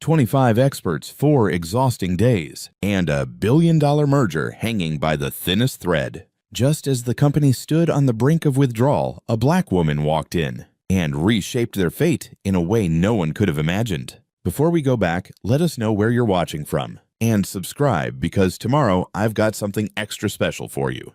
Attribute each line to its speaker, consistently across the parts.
Speaker 1: 25 experts, 4 exhausting days, and a billion-dollar merger hanging by the thinnest thread. Just as the company stood on the brink of withdrawal, a black woman walked in and reshaped their fate in a way no one could have imagined. Before we go back, let us know where you're watching from, and subscribe because tomorrow I've got something extra special for you.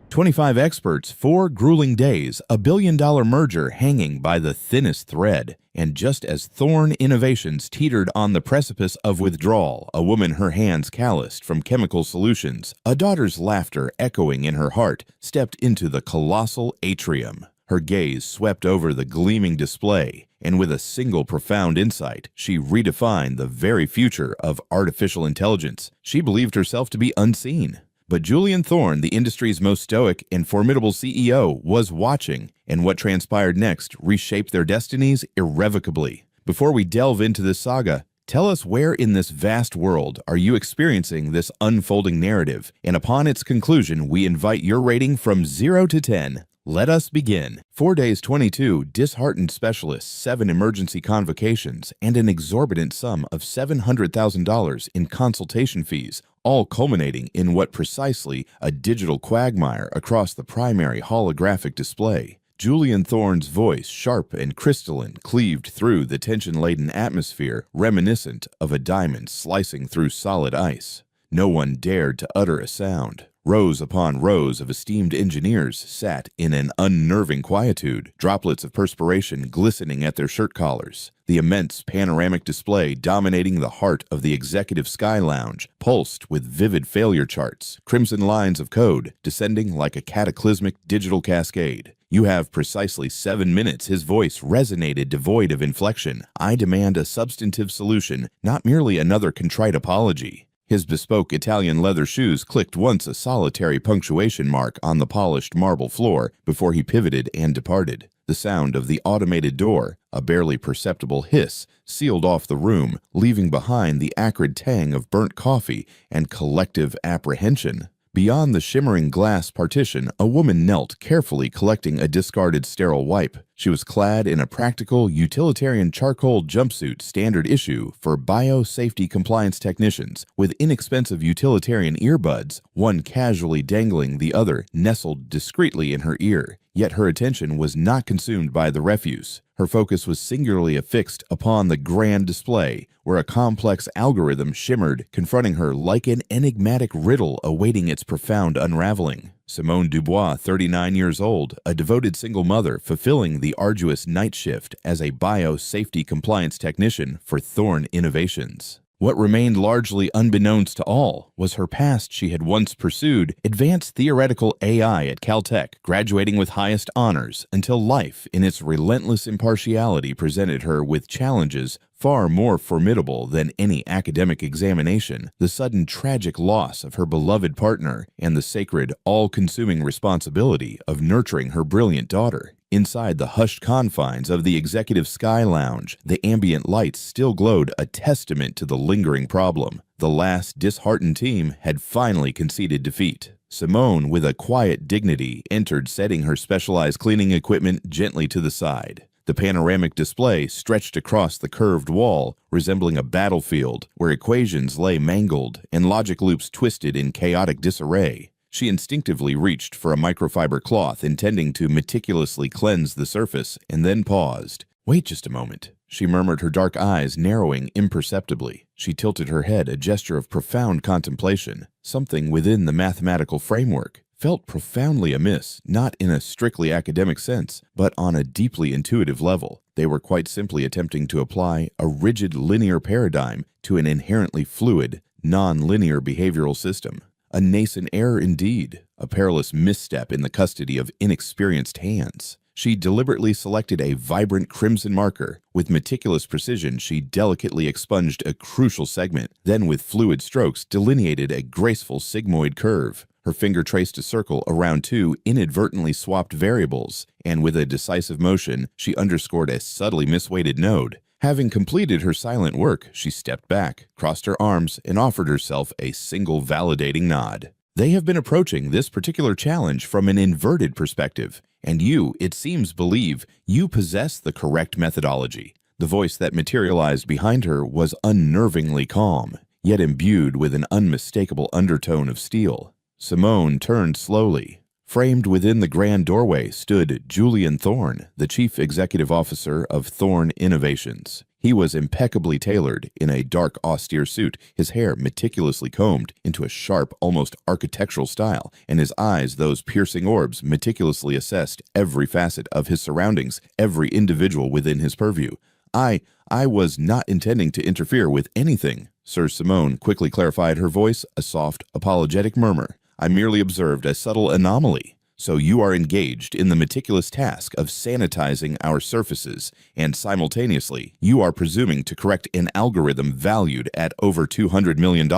Speaker 1: 25 experts, 4 grueling days, a billion-dollar merger hanging by the thinnest thread. And just as Thorne Innovations teetered on the precipice of withdrawal, a woman her hands calloused from chemical solutions, a daughter's laughter echoing in her heart, stepped into the colossal atrium. Her gaze swept over the gleaming display, and with a single profound insight, she redefined the very future of artificial intelligence. She believed herself to be unseen. But Julian Thorne, the industry's most stoic and formidable CEO, was watching, and what transpired next reshaped their destinies irrevocably. Before we delve into this saga, tell us where in this vast world are you experiencing this unfolding narrative, and upon its conclusion, we invite your rating from 0 to 10. Let us begin. 4 days, 22 disheartened specialists, 7 emergency convocations, and an exorbitant sum of $700,000 in consultation fees, all culminating in what precisely a digital quagmire across the primary holographic display. Julian Thorne's voice, sharp and crystalline, cleaved through the tension-laden atmosphere, reminiscent of a diamond slicing through solid ice. No one dared to utter a sound. Rows upon rows of esteemed engineers sat in an unnerving quietude, droplets of perspiration glistening at their shirt collars. The immense panoramic display dominating the heart of the executive sky lounge pulsed with vivid failure charts, crimson lines of code descending like a cataclysmic digital cascade. "You have precisely 7 minutes," his voice resonated devoid of inflection. "I demand a substantive solution, not merely another contrite apology." His bespoke Italian leather shoes clicked once a solitary punctuation mark on the polished marble floor before he pivoted and departed. The sound of the automated door, a barely perceptible hiss, sealed off the room, leaving behind the acrid tang of burnt coffee and collective apprehension. Beyond the shimmering glass partition, a woman knelt, carefully collecting a discarded sterile wipe. She was clad in a practical, utilitarian charcoal jumpsuit standard issue for biosafety compliance technicians, with inexpensive utilitarian earbuds, one casually dangling, the other nestled discreetly in her ear. Yet her attention was not consumed by the refuse. Her focus was singularly affixed upon the grand display, where a complex algorithm shimmered, confronting her like an enigmatic riddle awaiting its profound unraveling. Simone Dubois, 39 years old, a devoted single mother fulfilling the arduous night shift as a biosafety compliance technician for Thorne Innovations. What remained largely unbeknownst to all was her past. She had once pursued advanced theoretical AI at Caltech, graduating with highest honors, until life, in its relentless impartiality, presented her with challenges far more formidable than any academic examination: the sudden tragic loss of her beloved partner and the sacred, all-consuming responsibility of nurturing her brilliant daughter. Inside the hushed confines of the executive sky lounge, the ambient lights still glowed, a testament to the lingering problem. The last disheartened team had finally conceded defeat. Simone, with a quiet dignity, entered, setting her specialized cleaning equipment gently to the side. The panoramic display stretched across the curved wall, resembling a battlefield where equations lay mangled and logic loops twisted in chaotic disarray. She instinctively reached for a microfiber cloth, intending to meticulously cleanse the surface, and then paused. "Wait just a moment," she murmured, her dark eyes narrowing imperceptibly. She tilted her head, a gesture of profound contemplation. Something within the mathematical framework felt profoundly amiss, not in a strictly academic sense, but on a deeply intuitive level. They were quite simply attempting to apply a rigid linear paradigm to an inherently fluid, non-linear behavioral system. A nascent error indeed, a perilous misstep in the custody of inexperienced hands. She deliberately selected a vibrant crimson marker. With meticulous precision, she delicately expunged a crucial segment, then with fluid strokes delineated a graceful sigmoid curve. Her finger traced a circle around 2 inadvertently swapped variables, and with a decisive motion, she underscored a subtly misweighted node. Having completed her silent work, she stepped back, crossed her arms, and offered herself a single validating nod. They have been approaching this particular challenge from an inverted perspective, and you, it seems, believe you possess the correct methodology. The voice that materialized behind her was unnervingly calm, yet imbued with an unmistakable undertone of steel. Simone turned slowly. Framed within the grand doorway stood Julian Thorne, the chief executive officer of Thorne Innovations. He was impeccably tailored in a dark, austere suit, his hair meticulously combed into a sharp, almost architectural style, and his eyes, those piercing orbs, meticulously assessed every facet of his surroundings, every individual within his purview. I was not intending to interfere with anything, Sir Simone quickly clarified, her voice a soft, apologetic murmur. I merely observed a subtle anomaly. So you are engaged in the meticulous task of sanitizing our surfaces, and simultaneously, you are presuming to correct an algorithm valued at over $200 million.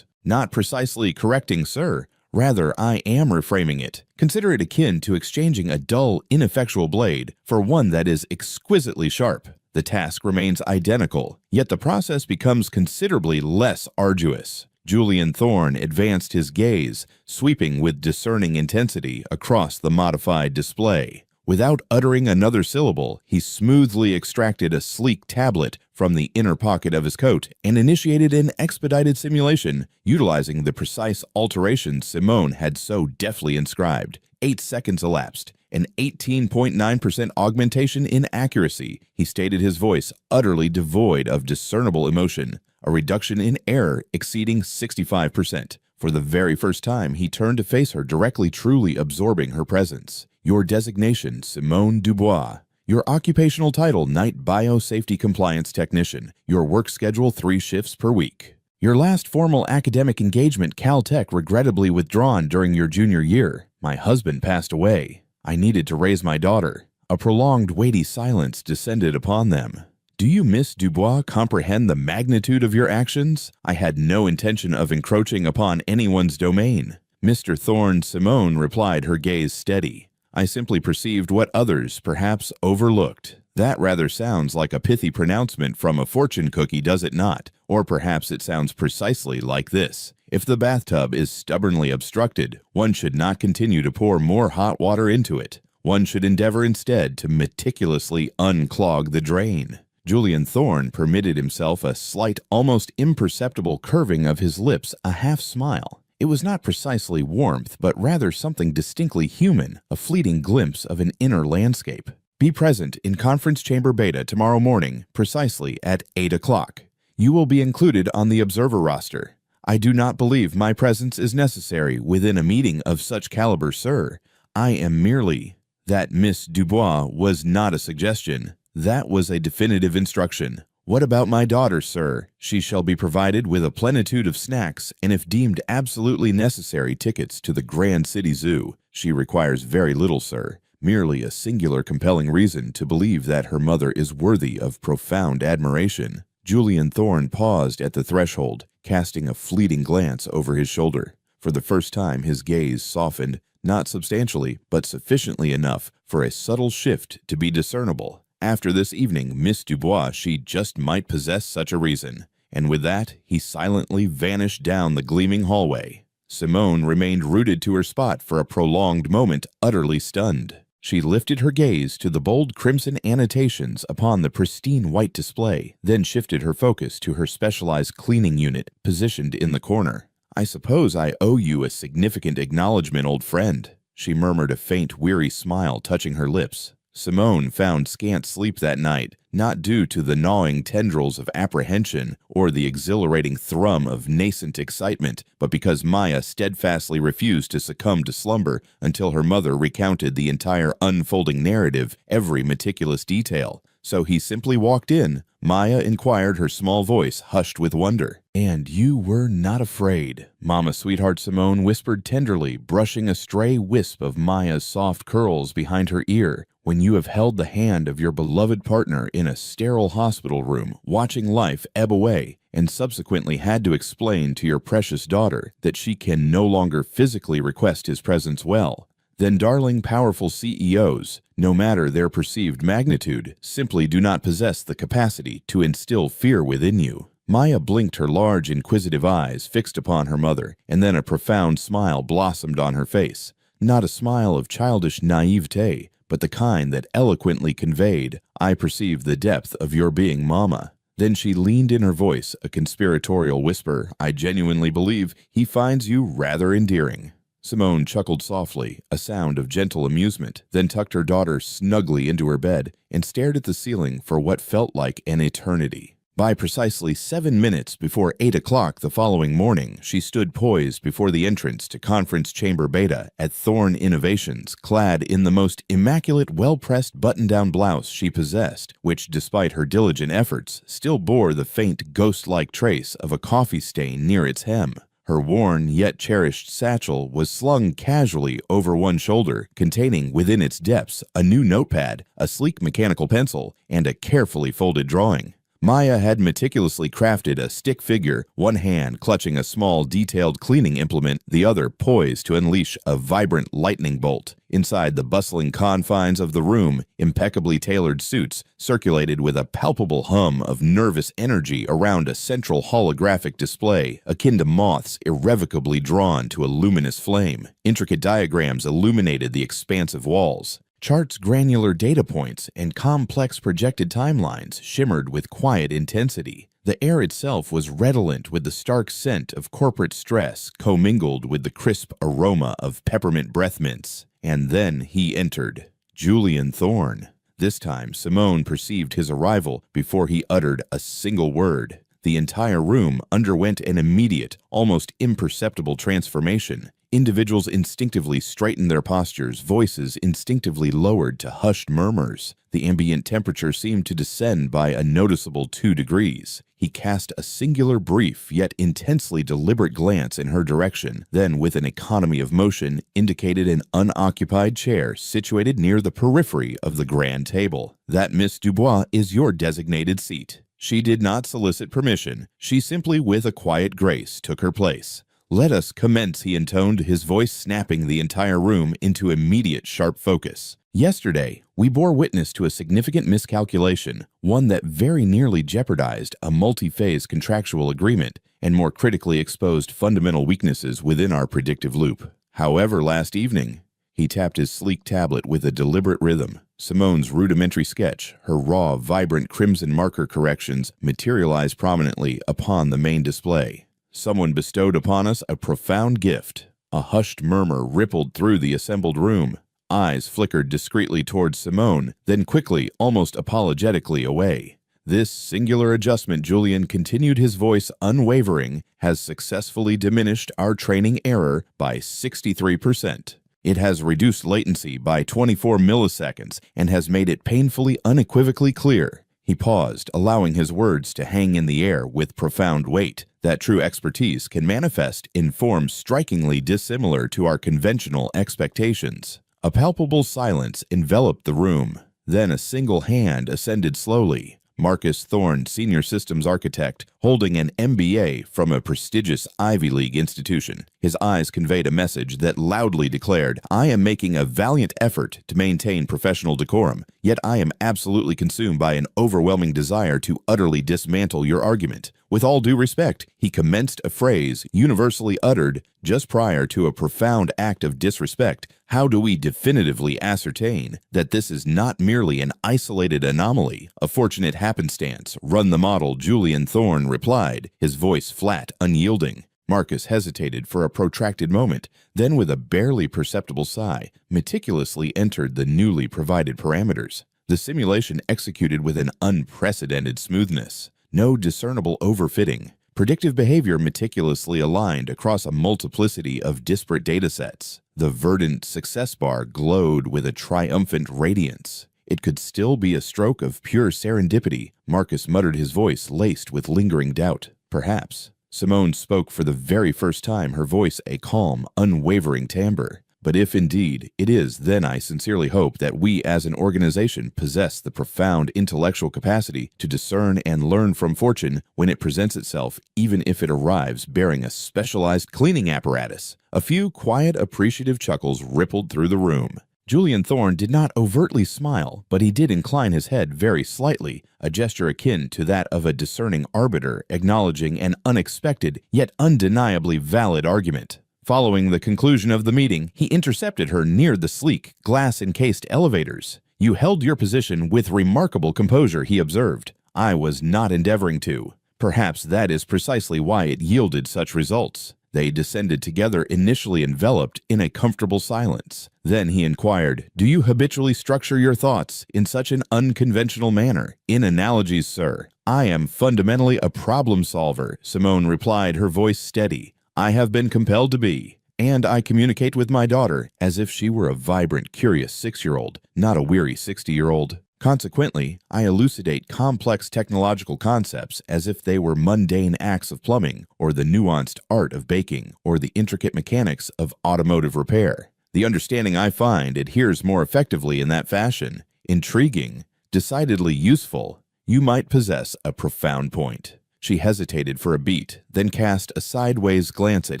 Speaker 1: Not precisely correcting, sir. Rather, I am reframing it. Consider it akin to exchanging a dull, ineffectual blade for one that is exquisitely sharp. The task remains identical, yet the process becomes considerably less arduous. Julian Thorne advanced his gaze, sweeping with discerning intensity across the modified display. Without uttering another syllable, he smoothly extracted a sleek tablet from the inner pocket of his coat and initiated an expedited simulation, utilizing the precise alterations Simone had so deftly inscribed. 8 seconds elapsed. An 18.9% augmentation in accuracy, he stated, his voice utterly devoid of discernible emotion. A reduction in error exceeding 65%. For the very first time, he turned to face her directly, truly absorbing her presence. Your designation, Simone Dubois. Your occupational title, Night Biosafety Compliance Technician. Your work schedule, 3 shifts per week. Your last formal academic engagement, Caltech, regrettably withdrawn during your junior year. My husband passed away. I needed to raise my daughter. A prolonged, weighty silence descended upon them. Do you, Miss Dubois, comprehend the magnitude of your actions? I had no intention of encroaching upon anyone's domain. Mr. Thorne Simone replied, her gaze steady. I simply perceived what others perhaps overlooked. That rather sounds like a pithy pronouncement from a fortune cookie, does it not? Or perhaps it sounds precisely like this. If the bathtub is stubbornly obstructed, one should not continue to pour more hot water into it. One should endeavor instead to meticulously unclog the drain. Julian Thorne permitted himself a slight, almost imperceptible curving of his lips, a half smile. It was not precisely warmth, but rather something distinctly human, a fleeting glimpse of an inner landscape. Be present in Conference Chamber Beta tomorrow morning, precisely at 8 o'clock. You will be included on the observer roster. I do not believe my presence is necessary within a meeting of such caliber, sir. I am merely... That, Miss Dubois, was not a suggestion. That was a definitive instruction. What about my daughter, sir? She shall be provided with a plenitude of snacks, and if deemed absolutely necessary, tickets to the Grand City Zoo. She requires very little, sir. Merely a singular compelling reason to believe that her mother is worthy of profound admiration. Julian Thorne paused at the threshold, casting a fleeting glance over his shoulder. For the first time, his gaze softened, not substantially, but sufficiently enough for a subtle shift to be discernible. After this evening, Miss Dubois, she just might possess such a reason. And with that, he silently vanished down the gleaming hallway. Simone remained rooted to her spot for a prolonged moment, utterly stunned. She lifted her gaze to the bold crimson annotations upon the pristine white display, then shifted her focus to her specialized cleaning unit, positioned in the corner. I suppose I owe you a significant acknowledgment, old friend, she murmured, a faint, weary smile touching her lips. Simone found scant sleep that night, not due to the gnawing tendrils of apprehension or the exhilarating thrum of nascent excitement, but because Maya steadfastly refused to succumb to slumber until her mother recounted the entire unfolding narrative, every meticulous detail. So he simply walked in. Maya inquired, her small voice hushed with wonder. "And you were not afraid?" Mama Sweetheart Simone whispered tenderly, brushing a stray wisp of Maya's soft curls behind her ear. "When you have held the hand of your beloved partner in a sterile hospital room, watching life ebb away, and subsequently had to explain to your precious daughter that she can no longer physically request his presence, well, then darling, powerful CEOs, no matter their perceived magnitude, simply do not possess the capacity to instill fear within you." Maya blinked, her large, inquisitive eyes fixed upon her mother, and then a profound smile blossomed on her face. Not a smile of childish naivete, but the kind that eloquently conveyed, "I perceive the depth of your being, Mama." Then she leaned in her voice, a conspiratorial whisper, "I genuinely believe he finds you rather endearing." Simone chuckled softly, a sound of gentle amusement, then tucked her daughter snugly into her bed and stared at the ceiling for what felt like an eternity. By precisely 7 minutes before 8 o'clock the following morning, she stood poised before the entrance to Conference Chamber Beta at Thorne Innovations, clad in the most immaculate, well-pressed button-down blouse she possessed, which, despite her diligent efforts, still bore the faint ghost-like trace of a coffee stain near its hem. Her worn yet cherished satchel was slung casually over one shoulder, containing within its depths a new notepad, a sleek mechanical pencil, and a carefully folded drawing. Maya had meticulously crafted a stick figure, one hand clutching a small, detailed cleaning implement, the other poised to unleash a vibrant lightning bolt. Inside the bustling confines of the room, impeccably tailored suits circulated with a palpable hum of nervous energy around a central holographic display, akin to moths irrevocably drawn to a luminous flame. Intricate diagrams illuminated the expansive walls. Charts, granular data points, and complex projected timelines shimmered with quiet intensity. The air itself was redolent with the stark scent of corporate stress commingled with the crisp aroma of peppermint breath mints. And then he entered. Julian Thorne. This time, Simone perceived his arrival before he uttered a single word. The entire room underwent an immediate, almost imperceptible transformation. Individuals instinctively straightened their postures, voices instinctively lowered to hushed murmurs. The ambient temperature seemed to descend by a noticeable 2 degrees. He cast a singular brief yet intensely deliberate glance in her direction, then with an economy of motion indicated an unoccupied chair situated near the periphery of the grand table. "That, Miss Dubois, is your designated seat." She did not solicit permission. She simply, with a quiet grace, took her place. "Let us commence," he intoned, his voice snapping the entire room into immediate sharp focus. "Yesterday, we bore witness to a significant miscalculation, one that very nearly jeopardized a multi-phase contractual agreement and more critically exposed fundamental weaknesses within our predictive loop. However, last evening," he tapped his sleek tablet with a deliberate rhythm. Simone's rudimentary sketch, her raw, vibrant crimson marker corrections, materialized prominently upon the main display. "Someone bestowed upon us a profound gift." A hushed murmur rippled through the assembled room. Eyes flickered discreetly towards Simone, then quickly, almost apologetically, away. "This singular adjustment," Julian continued, his voice unwavering, "has successfully diminished our training error by 63%. It has reduced latency by 24 milliseconds and has made it painfully, unequivocally clear." He paused, allowing his words to hang in the air with profound weight, "that true expertise can manifest in forms strikingly dissimilar to our conventional expectations." A palpable silence enveloped the room. Then a single hand ascended slowly. Marcus Thorne, senior systems architect, holding an MBA from a prestigious Ivy League institution. His eyes conveyed a message that loudly declared, "I am making a valiant effort to maintain professional decorum, yet I am absolutely consumed by an overwhelming desire to utterly dismantle your argument. With all due respect," he commenced a phrase universally uttered just prior to a profound act of disrespect. "How do we definitively ascertain that this is not merely an isolated anomaly, a fortunate happenstance? Run the model," Julian Thorne replied, his voice flat, unyielding. Marcus hesitated for a protracted moment, then with a barely perceptible sigh, meticulously entered the newly provided parameters. The simulation executed with an unprecedented smoothness. No discernible overfitting. Predictive behavior meticulously aligned across a multiplicity of disparate datasets. The verdant success bar glowed with a triumphant radiance. "It could still be a stroke of pure serendipity," Marcus muttered, his voice laced with lingering doubt. "Perhaps." Simone spoke for the very first time, her voice a calm, unwavering timbre. "But if indeed it is, then I sincerely hope that we as an organization possess the profound intellectual capacity to discern and learn from fortune when it presents itself, even if it arrives bearing a specialized cleaning apparatus." A few quiet, appreciative chuckles rippled through the room. Julian Thorne did not overtly smile, but he did incline his head very slightly, a gesture akin to that of a discerning arbiter acknowledging an unexpected yet undeniably valid argument. Following the conclusion of the meeting, he intercepted her near the sleek, glass-encased elevators. "You held your position with remarkable composure," he observed. "I was not endeavoring to. Perhaps that is precisely why it yielded such results." They descended together, initially enveloped in a comfortable silence. Then he inquired, "Do you habitually structure your thoughts in such an unconventional manner?" "In analogies, sir. I am fundamentally a problem solver," Simone replied, her voice steady. "I have been compelled to be. And I communicate with my daughter as if she were a vibrant, curious 6-year-old, not a weary 60-year-old. Consequently, I elucidate complex technological concepts as if they were mundane acts of plumbing, or the nuanced art of baking, or the intricate mechanics of automotive repair. The understanding I find adheres more effectively in that fashion. Intriguing, decidedly useful. You might possess a profound point." She hesitated for a beat, then cast a sideways glance at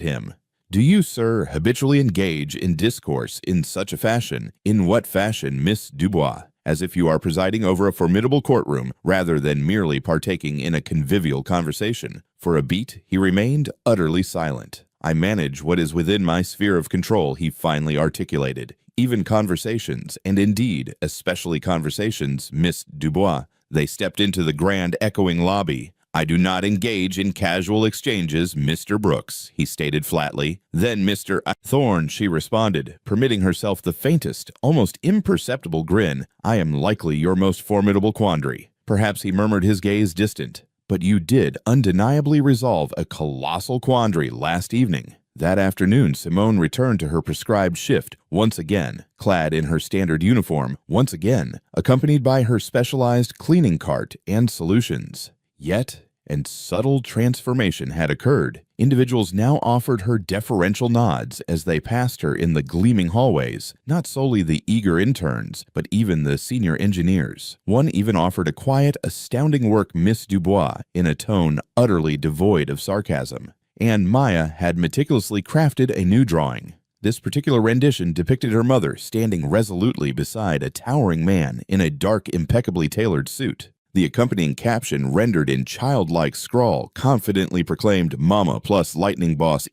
Speaker 1: him. "Do you, sir, habitually engage in discourse in such a fashion? In what fashion, Miss Dubois? As if you are presiding over a formidable courtroom rather than merely partaking in a convivial conversation." For a beat, he remained utterly silent. "I manage what is within my sphere of control," he finally articulated. "Even conversations, and indeed, especially conversations, Miss Dubois." They stepped into the grand echoing lobby. "I do not engage in casual exchanges, Mr. Brooks," he stated flatly. "Then Mr. Thorne," she responded, permitting herself the faintest, almost imperceptible grin. "I am likely your most formidable quandary." Perhaps he murmured, his gaze distant. "But you did undeniably resolve a colossal quandary last evening." That afternoon, Simone returned to her prescribed shift, once again, clad in her standard uniform, once again, accompanied by her specialized cleaning cart and solutions. Yet, and subtle transformation had occurred. Individuals now offered her deferential nods as they passed her in the gleaming hallways, not solely the eager interns, but even the senior engineers. One even offered a quiet, astounding work, Miss Dubois, in a tone utterly devoid of sarcasm. And Maya had meticulously crafted a new drawing. This particular rendition depicted her mother standing resolutely beside a towering man in a dark, impeccably tailored suit. The accompanying caption, rendered in childlike scrawl, confidently proclaimed "Mama plus Lightning Boss =,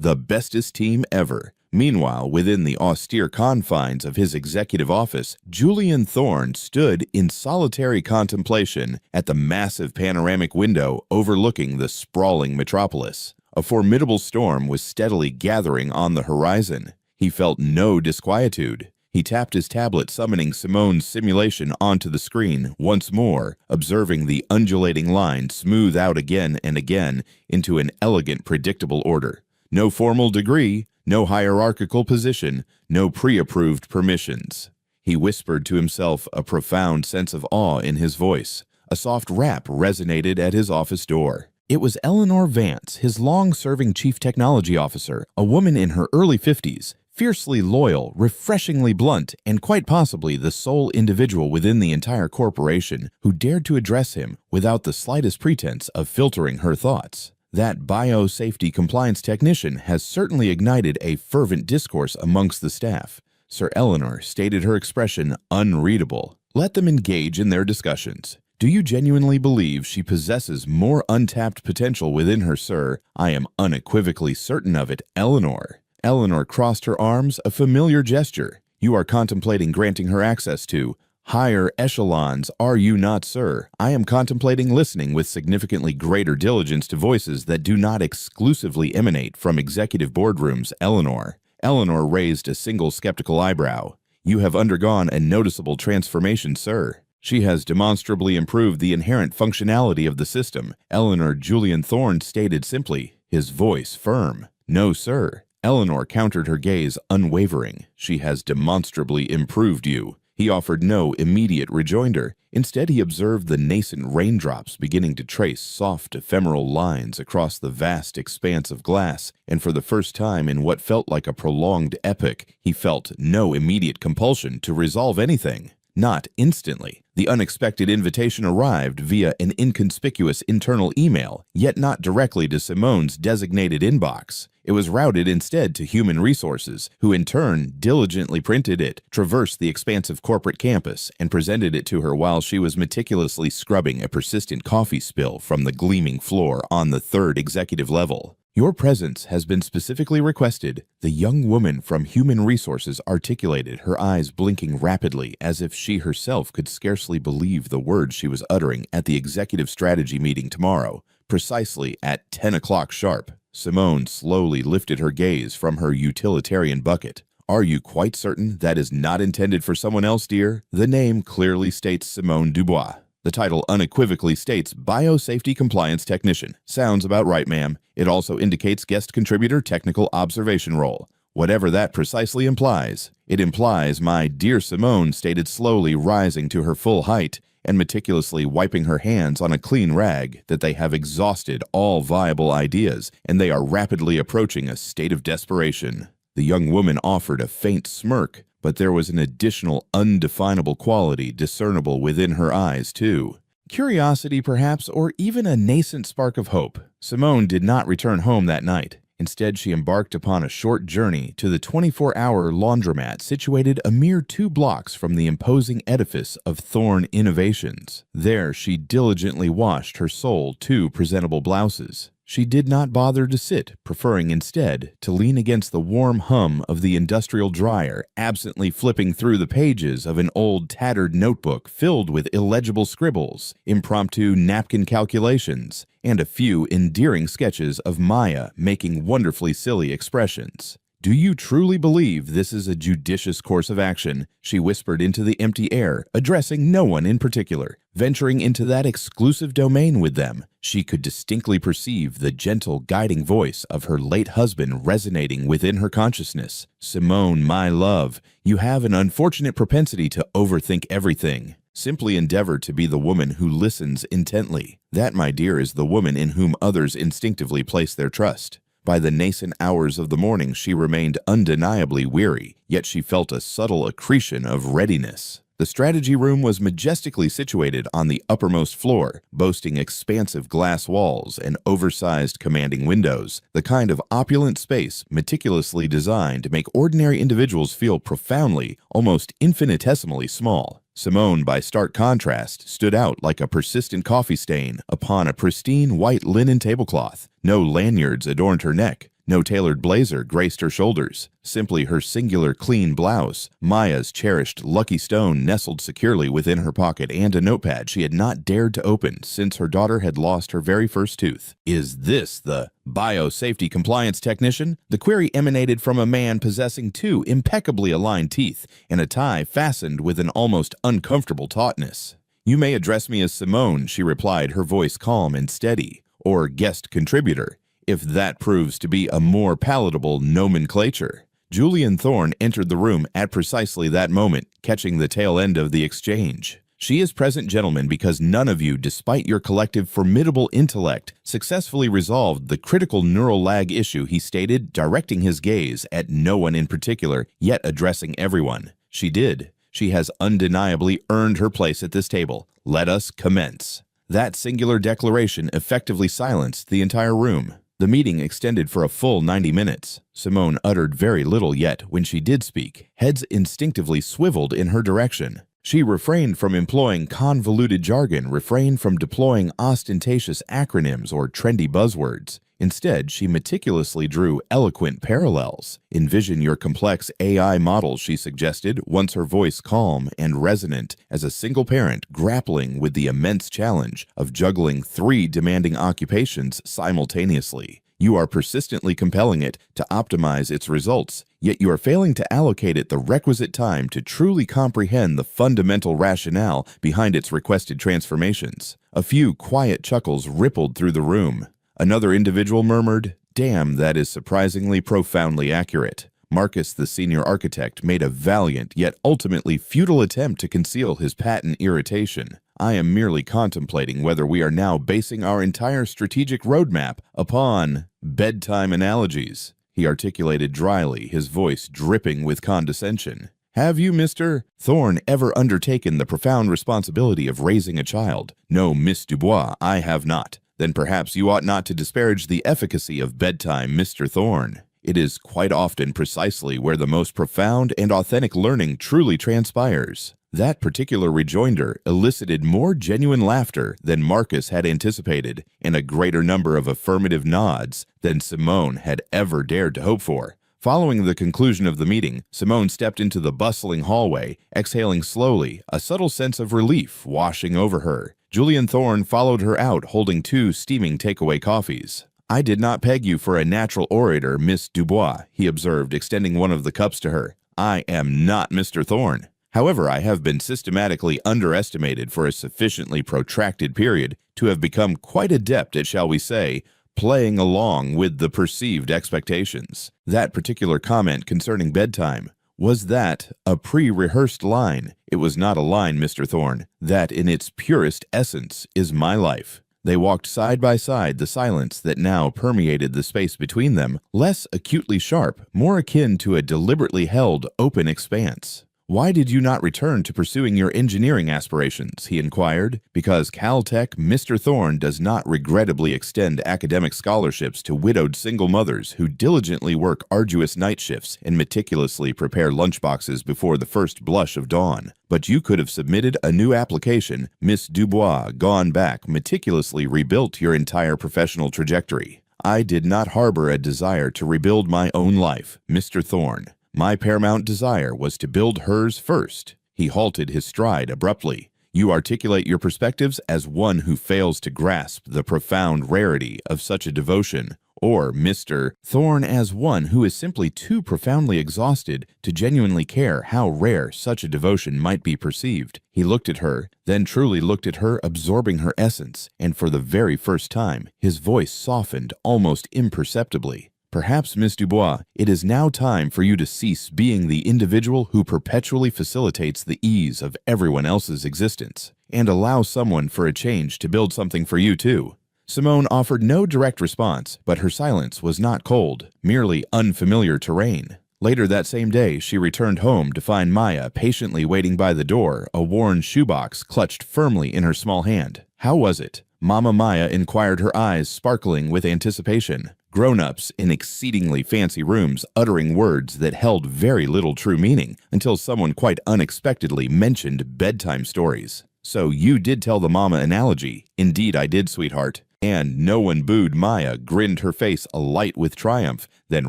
Speaker 1: the bestest team ever." Meanwhile, within the austere confines of his executive office, Julian Thorne stood in solitary contemplation at the massive panoramic window overlooking the sprawling metropolis. A formidable storm was steadily gathering on the horizon. He felt no disquietude. He tapped his tablet, summoning Simone's simulation onto the screen once more, observing the undulating line smooth out again and again into an elegant, predictable order. No formal degree, no hierarchical position, no pre-approved permissions. He whispered to himself, a profound sense of awe in his voice. A soft rap resonated at his office door. It was Eleanor Vance, his long-serving chief technology officer, a woman in her early 50s, fiercely loyal, refreshingly blunt, and quite possibly the sole individual within the entire corporation who dared to address him without the slightest pretense of filtering her thoughts. That biosafety compliance technician has certainly ignited a fervent discourse amongst the staff. Sir Eleanor stated, her expression unreadable. "Let them engage in their discussions. Do you genuinely believe she possesses more untapped potential within her, sir? I am unequivocally certain of it, Eleanor." Eleanor crossed her arms, a familiar gesture. "You are contemplating granting her access to higher echelons, are you not, sir? I am contemplating listening with significantly greater diligence to voices that do not exclusively emanate from executive boardrooms, Eleanor." Eleanor raised a single skeptical eyebrow. "You have undergone a noticeable transformation, sir. She has demonstrably improved the inherent functionality of the system," Eleanor Julian Thorne stated simply, his voice firm. "No, sir." Eleanor countered, her gaze unwavering. "She has demonstrably improved you." He offered no immediate rejoinder. Instead, he observed the nascent raindrops beginning to trace soft, ephemeral lines across the vast expanse of glass, and for the first time in what felt like a prolonged epoch, he felt no immediate compulsion to resolve anything. Not instantly. The unexpected invitation arrived via an inconspicuous internal email, yet not directly to Simone's designated inbox. It was routed instead to human resources, who in turn diligently printed it, traversed the expansive corporate campus, and presented it to her while she was meticulously scrubbing a persistent coffee spill from the gleaming floor on the third executive level. Your presence has been specifically requested. The young woman from Human Resources articulated, her eyes blinking rapidly as if she herself could scarcely believe the words she was uttering at the executive strategy meeting tomorrow, precisely at 10 o'clock sharp. Simone slowly lifted her gaze from her utilitarian bucket. Are you quite certain that is not intended for someone else, dear? The name clearly states Simone Dubois. The title unequivocally states Biosafety Compliance Technician. Sounds about right, ma'am. It also indicates Guest Contributor Technical Observation Role. Whatever that precisely implies. It implies my dear Simone stated slowly, rising to her full height and meticulously wiping her hands on a clean rag, that they have exhausted all viable ideas and they are rapidly approaching a state of desperation. The young woman offered a faint smirk, but there was an additional undefinable quality discernible within her eyes, too. Curiosity, perhaps, or even a nascent spark of hope. Simone did not return home that night. Instead, she embarked upon a short journey to the 24-hour laundromat situated a mere 2 blocks from the imposing edifice of Thorn Innovations. There, she diligently washed her sole 2 presentable blouses. She did not bother to sit, preferring instead to lean against the warm hum of the industrial dryer, absently flipping through the pages of an old tattered notebook filled with illegible scribbles, impromptu napkin calculations, and a few endearing sketches of Maya making wonderfully silly expressions. Do you truly believe this is a judicious course of action? She whispered into the empty air, addressing no one in particular. Venturing into that exclusive domain with them, she could distinctly perceive the gentle, guiding voice of her late husband resonating within her consciousness. Simone, my love, you have an unfortunate propensity to overthink everything. Simply endeavor to be the woman who listens intently. That, my dear, is the woman in whom others instinctively place their trust. By the nascent hours of the morning, she remained undeniably weary, yet she felt a subtle accretion of readiness. The strategy room was majestically situated on the uppermost floor, boasting expansive glass walls and oversized commanding windows, the kind of opulent space meticulously designed to make ordinary individuals feel profoundly, almost infinitesimally small. Simone, by stark contrast, stood out like a persistent coffee stain upon a pristine white linen tablecloth. No lanyards adorned her neck. No tailored blazer graced her shoulders. Simply her singular clean blouse, Maya's cherished lucky stone nestled securely within her pocket, and a notepad she had not dared to open since her daughter had lost her very first tooth. Is this the biosafety compliance technician? The query emanated from a man possessing 2 impeccably aligned teeth and a tie fastened with an almost uncomfortable tautness. You may address me as Simone, she replied, her voice calm and steady, or guest contributor, if that proves to be a more palatable nomenclature. Julian Thorne entered the room at precisely that moment, catching the tail end of the exchange. She is present, gentlemen, because none of you, despite your collective formidable intellect, successfully resolved the critical neural lag issue, he stated, directing his gaze at no one in particular, yet addressing everyone. She did. She has undeniably earned her place at this table. Let us commence. That singular declaration effectively silenced the entire room. The meeting extended for a full 90 minutes. Simone uttered very little, yet when she did speak, heads instinctively swiveled in her direction. She refrained from employing convoluted jargon, refrained from deploying ostentatious acronyms or trendy buzzwords. Instead, she meticulously drew eloquent parallels. Envision your complex AI model, she suggested, once her voice calm and resonant as a single parent grappling with the immense challenge of juggling 3 demanding occupations simultaneously. You are persistently compelling it to optimize its results, yet you are failing to allocate it the requisite time to truly comprehend the fundamental rationale behind its requested transformations. A few quiet chuckles rippled through the room. Another individual murmured, "Damn, that is surprisingly profoundly accurate." Marcus, the senior architect, made a valiant yet ultimately futile attempt to conceal his patent irritation. I am merely contemplating whether we are now basing our entire strategic roadmap upon bedtime analogies, he articulated dryly, his voice dripping with condescension. Have you, Mr. Thorne, ever undertaken the profound responsibility of raising a child? No, Miss Dubois, I have not. Then perhaps you ought not to disparage the efficacy of bedtime, Mr. Thorne. It is quite often precisely where the most profound and authentic learning truly transpires. That particular rejoinder elicited more genuine laughter than Marcus had anticipated, and a greater number of affirmative nods than Simone had ever dared to hope for. Following the conclusion of the meeting, Simone stepped into the bustling hallway, exhaling slowly, a subtle sense of relief washing over her. Julian Thorne followed her out, holding 2 steaming takeaway coffees. "I did not peg you for a natural orator, Miss Dubois," he observed, extending one of the cups to her. "I am not Mr. Thorne. However, I have been systematically underestimated for a sufficiently protracted period to have become quite adept at, shall we say, playing along with the perceived expectations." That particular comment concerning bedtime, was that a pre-rehearsed line? It was not a line, Mr. Thorne. That, in its purest essence, is my life. They walked side by side, the silence that now permeated the space between them, less acutely sharp, more akin to a deliberately held, open expanse. "Why did you not return to pursuing your engineering aspirations?" he inquired. "Because Caltech Mr. Thorne does not regrettably extend academic scholarships to widowed single mothers who diligently work arduous night shifts and meticulously prepare lunchboxes before the first blush of dawn. But you could have submitted a new application, Miss Dubois, gone back, meticulously rebuilt your entire professional trajectory. I did not harbor a desire to rebuild my own life, Mr. Thorne. My paramount desire was to build hers first." He halted his stride abruptly. "You articulate your perspectives as one who fails to grasp the profound rarity of such a devotion, or Mr. Thorne as one who is simply too profoundly exhausted to genuinely care how rare such a devotion might be perceived." He looked at her, then truly looked at her, absorbing her essence, and for the very first time, his voice softened almost imperceptibly. "Perhaps, Miss Dubois, it is now time for you to cease being the individual who perpetually facilitates the ease of everyone else's existence, and allow someone for a change to build something for you too." Simone offered no direct response, but her silence was not cold, merely unfamiliar terrain. Later that same day, she returned home to find Maya patiently waiting by the door, a worn shoebox clutched firmly in her small hand. "How was it?" Mama Maya inquired, her eyes sparkling with anticipation. Grown-ups in exceedingly fancy rooms uttering words that held very little true meaning until someone quite unexpectedly mentioned bedtime stories. "So you did tell the mama analogy." "Indeed I did, sweetheart." And no one booed. Maya grinned, her face alight with triumph, then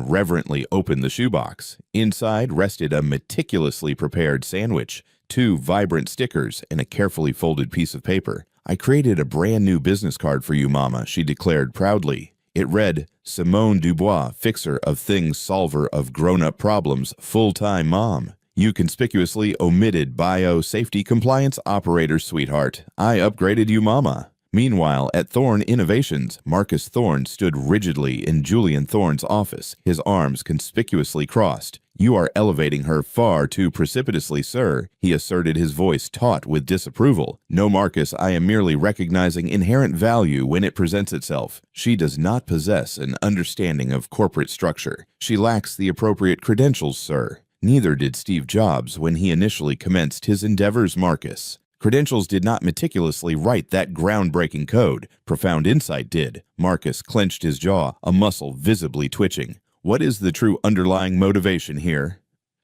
Speaker 1: reverently opened the shoebox. Inside rested a meticulously prepared sandwich, 2 vibrant stickers, and a carefully folded piece of paper. "I created a brand new business card for you, Mama," she declared proudly. It read, "Simone Dubois, fixer of things, solver of grown-up problems, full-time mom. You conspicuously omitted bio-safety compliance operator, sweetheart. I upgraded you, Mama." Meanwhile, at Thorne Innovations, Marcus Thorne stood rigidly in Julian Thorne's office, his arms conspicuously crossed. "You are elevating her far too precipitously, sir," he asserted, his voice taut with disapproval. "No, Marcus, I am merely recognizing inherent value when it presents itself. She does not possess an understanding of corporate structure. She lacks the appropriate credentials, sir. Neither did Steve Jobs when he initially commenced his endeavors, Marcus. Credentials did not meticulously write that groundbreaking code. Profound insight did." Marcus clenched his jaw, a muscle visibly twitching. "What is the true underlying motivation here?"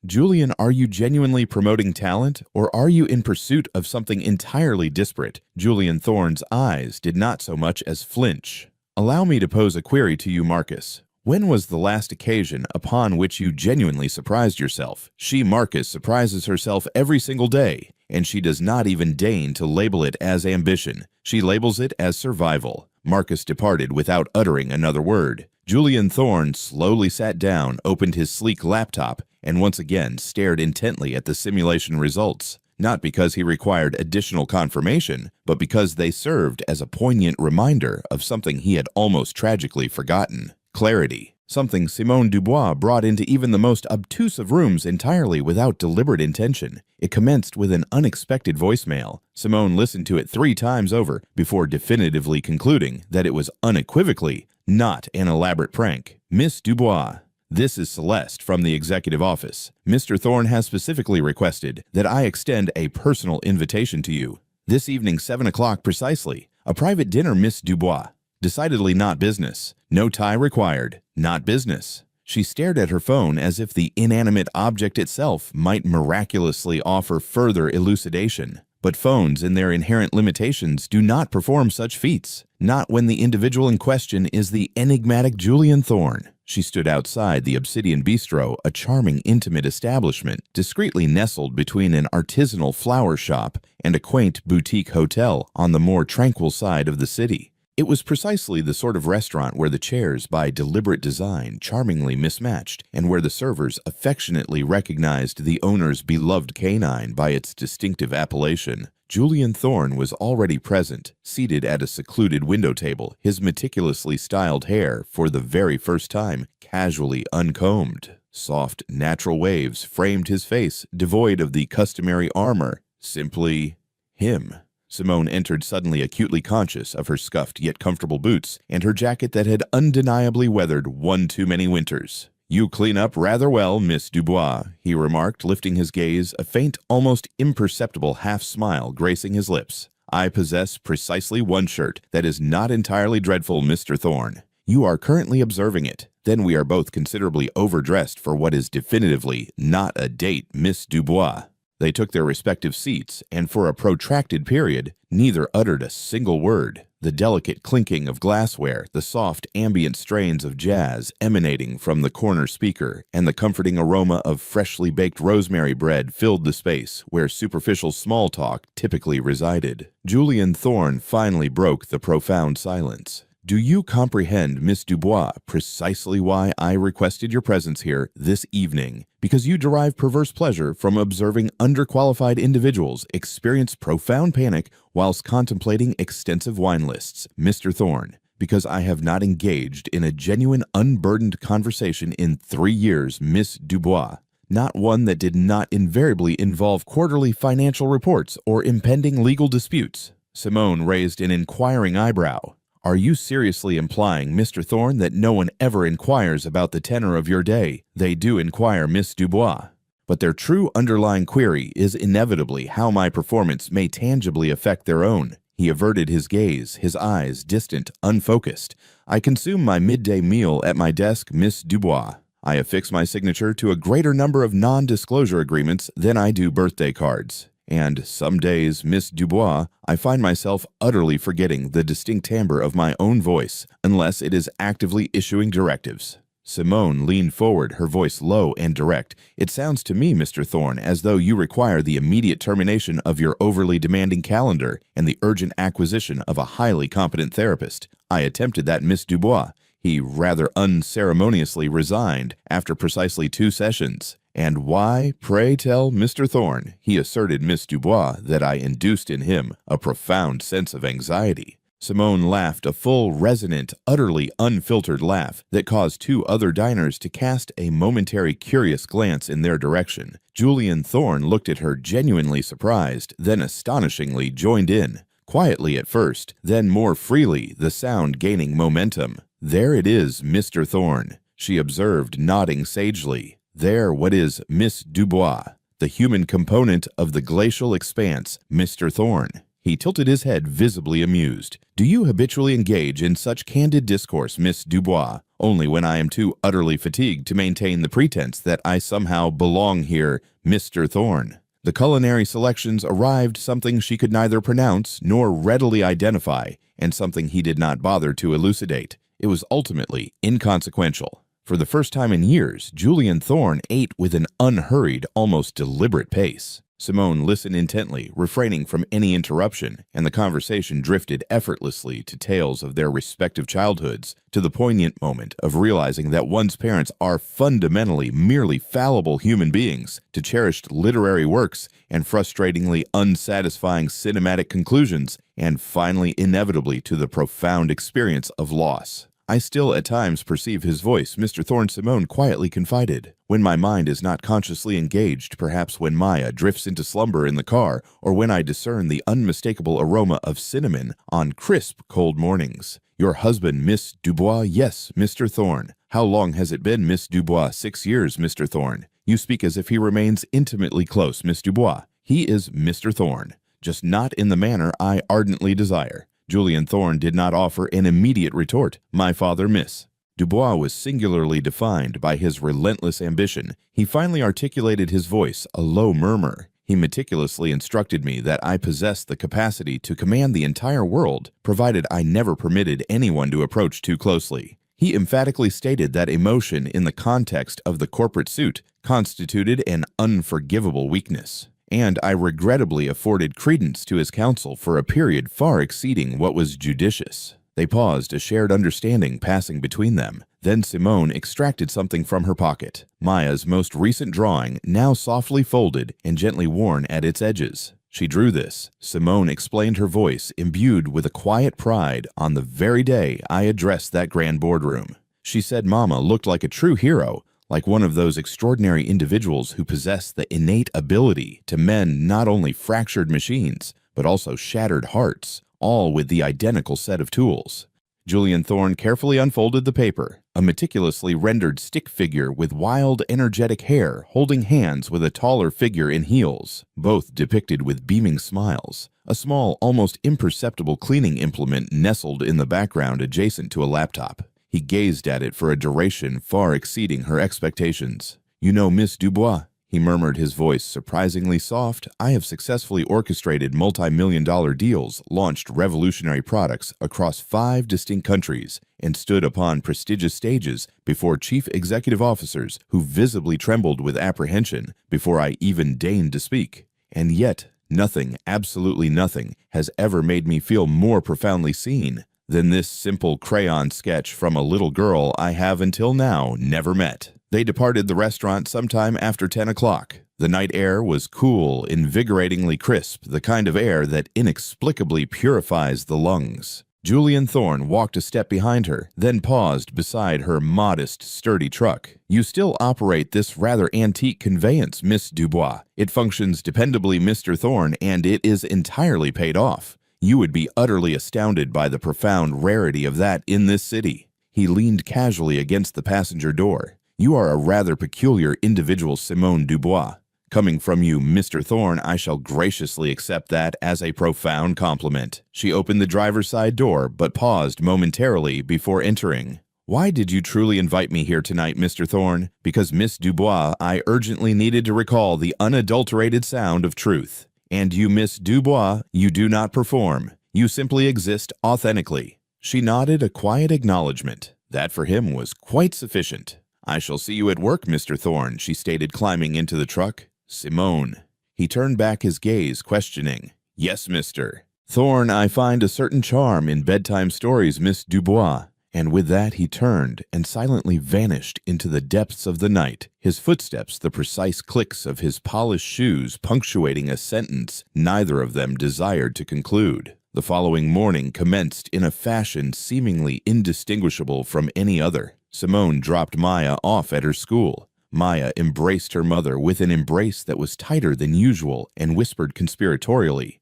Speaker 1: "Julian, are you genuinely promoting talent, or are you in pursuit of something entirely disparate?" Julian Thorne's eyes did not so much as flinch. "Allow me to pose a query to you, Marcus. When was the last occasion upon which you genuinely surprised yourself?" She, Marcus, surprises herself every single day, and she does not even deign to label it as ambition. She labels it as survival. Marcus departed without uttering another word. Julian Thorne slowly sat down, opened his sleek laptop, and once again stared intently at the simulation results. Not because he required additional confirmation, but because they served as a poignant reminder of something he had almost tragically forgotten. Clarity. Something Simone Dubois brought into even the most obtuse of rooms entirely without deliberate intention. It commenced with an unexpected voicemail. Simone listened to it 3 times over before definitively concluding that it was unequivocally not an elaborate prank. "Miss Dubois, this is Celeste from the executive office. Mr. Thorne has specifically requested that I extend a personal invitation to you. This evening, 7 o'clock precisely. A private dinner, Miss Dubois. Decidedly not business. No tie required. Not business." She stared at her phone as if the inanimate object itself might miraculously offer further elucidation. But phones, in their inherent limitations, do not perform such feats. Not when the individual in question is the enigmatic Julian Thorne. She stood outside the Obsidian Bistro, a charming, intimate establishment, discreetly nestled between an artisanal flower shop and a quaint boutique hotel on the more tranquil side of the city. It was precisely the sort of restaurant where the chairs, by deliberate design, charmingly mismatched, and where the servers affectionately recognized the owner's beloved canine by its distinctive appellation. Julian Thorne was already present, seated at a secluded window table, his meticulously styled hair, for the very first time, casually uncombed. Soft, natural waves framed his face, devoid of the customary armor. Simply him. Simone entered suddenly acutely conscious of her scuffed yet comfortable boots and her jacket that had undeniably weathered one too many winters. "You clean up rather well, Miss Dubois," he remarked, lifting his gaze, a faint, almost imperceptible half-smile gracing his lips. "I possess precisely one shirt that is not entirely dreadful, Mr. Thorne. You are currently observing it. Then we are both considerably overdressed for what is definitively not a date, Miss Dubois." They took their respective seats, and for a protracted period, neither uttered a single word. The delicate clinking of glassware, the soft ambient strains of jazz emanating from the corner speaker, and the comforting aroma of freshly baked rosemary bread filled the space where superficial small talk typically resided. Julian Thorne finally broke the profound silence. "Do you comprehend, Miss Dubois, precisely why I requested your presence here this evening? Because you derive perverse pleasure from observing underqualified individuals experience profound panic whilst contemplating extensive wine lists, Mr. Thorne. Because I have not engaged in a genuine, unburdened conversation in 3 years, Miss Dubois. Not one that did not invariably involve quarterly financial reports or impending legal disputes." Simone raised an inquiring eyebrow. "Are you seriously implying, Mr. Thorne, that no one ever inquires about the tenor of your day? They do inquire, Miss Dubois. But their true underlying query is inevitably how my performance may tangibly affect their own." He averted his gaze, his eyes distant, unfocused. "I consume my midday meal at my desk, Miss Dubois. I affix my signature to a greater number of non-disclosure agreements than I do birthday cards. And some days, Miss Dubois, I find myself utterly forgetting the distinct timbre of my own voice, unless it is actively issuing directives." Simone leaned forward, her voice low and direct. "It sounds to me, Mr. Thorne, as though you require the immediate termination of your overly demanding calendar and the urgent acquisition of a highly competent therapist. I attempted that, Miss Dubois. He rather unceremoniously resigned after precisely 2 sessions. And why, pray tell, Mr. Thorne?" he asserted Miss Dubois that I induced in him a profound sense of anxiety. Simone laughed a full, resonant, utterly unfiltered laugh that caused 2 other diners to cast a momentary curious glance in their direction. Julian Thorne looked at her genuinely surprised, then astonishingly joined in. Quietly at first, then more freely, the sound gaining momentum. "There it is, Mr. Thorne," she observed, nodding sagely. "There what is Miss Dubois, the human component of the glacial expanse, Mr. Thorne." He tilted his head, visibly amused. "Do you habitually engage in such candid discourse, Miss Dubois, only when I am too utterly fatigued to maintain the pretense that I somehow belong here, Mr. Thorne?" The culinary selections arrived something she could neither pronounce nor readily identify, and something he did not bother to elucidate. It was ultimately inconsequential. For the first time in years, Julian Thorne ate with an unhurried, almost deliberate pace. Simone listened intently, refraining from any interruption, and the conversation drifted effortlessly to tales of their respective childhoods, to the poignant moment of realizing that one's parents are fundamentally merely fallible human beings, to cherished literary works and frustratingly unsatisfying cinematic conclusions, and finally inevitably to the profound experience of loss. "I still at times perceive his voice," Mr. Thorne Simone quietly confided. "When my mind is not consciously engaged, perhaps when Maya drifts into slumber in the car, or when I discern the unmistakable aroma of cinnamon on crisp, cold mornings. Your husband, Miss Dubois? Yes, Mr. Thorne. How long has it been, Miss Dubois? 6 years, Mr. Thorne. You speak as if he remains intimately close, Miss Dubois. He is Mr. Thorne, just not in the manner I ardently desire." Julian Thorne did not offer an immediate retort. "My father, Miss." Dubois was singularly defined by his relentless ambition. He finally articulated his voice, a low murmur. He meticulously instructed me that I possessed the capacity to command the entire world, provided I never permitted anyone to approach too closely. He emphatically stated that emotion in the context of the corporate suit constituted an unforgivable weakness, and I regrettably afforded credence to his counsel for a period far exceeding what was judicious. They paused, a shared understanding passing between them. Then Simone extracted something from her pocket, Maya's most recent drawing, now softly folded and gently worn at its edges. She drew this, Simone explained, her voice imbued with a quiet pride, on the very day I addressed that grand boardroom. She said Mama looked like a true hero, like one of those extraordinary individuals who possess the innate ability to mend not only fractured machines, but also shattered hearts, all with the identical set of tools. Julian Thorne carefully unfolded the paper, a meticulously rendered stick figure with wild, energetic hair holding hands with a taller figure in heels, both depicted with beaming smiles. A small, almost imperceptible cleaning implement nestled in the background adjacent to a laptop. He gazed at it for a duration far exceeding her expectations. "You know Miss Dubois," he murmured, his voice surprisingly soft. "I have successfully orchestrated multi-million-dollar deals, launched revolutionary products across 5 distinct countries, and stood upon prestigious stages before chief executive officers who visibly trembled with apprehension before I even deigned to speak. And yet, nothing, absolutely nothing, has ever made me feel more profoundly seen than this simple crayon sketch from a little girl I have until now never met." They departed the restaurant sometime after 10 o'clock. The night air was cool, invigoratingly crisp, the kind of air that inexplicably purifies the lungs. Julian Thorne walked a step behind her, then paused beside her modest, sturdy truck. "You still operate this rather antique conveyance, Miss Dubois. It functions dependably, Mr. Thorne, and it is entirely paid off. You would be utterly astounded by the profound rarity of that in this city." He leaned casually against the passenger door. "You are a rather peculiar individual, Simone Dubois. Coming from you, Mr. Thorne, I shall graciously accept that as a profound compliment." She opened the driver's side door, but paused momentarily before entering. "Why did you truly invite me here tonight, Mr. Thorne?" "Because, Miss Dubois, I urgently needed to recall the unadulterated sound of truth. And you, Miss Dubois, you do not perform. You simply exist authentically." She nodded a quiet acknowledgement. That for him was quite sufficient. "I shall see you at work, Mr. Thorne," she stated, climbing into the truck. "Simone." He turned back his gaze, questioning. "Yes, Mr. Thorne, I find a certain charm in bedtime stories, Miss Dubois." And with that he turned and silently vanished into the depths of the night, his footsteps the precise clicks of his polished shoes punctuating a sentence neither of them desired to conclude. The following morning commenced in a fashion seemingly indistinguishable from any other. Simone dropped Maya off at her school. Maya embraced her mother with an embrace that was tighter than usual and whispered conspiratorially,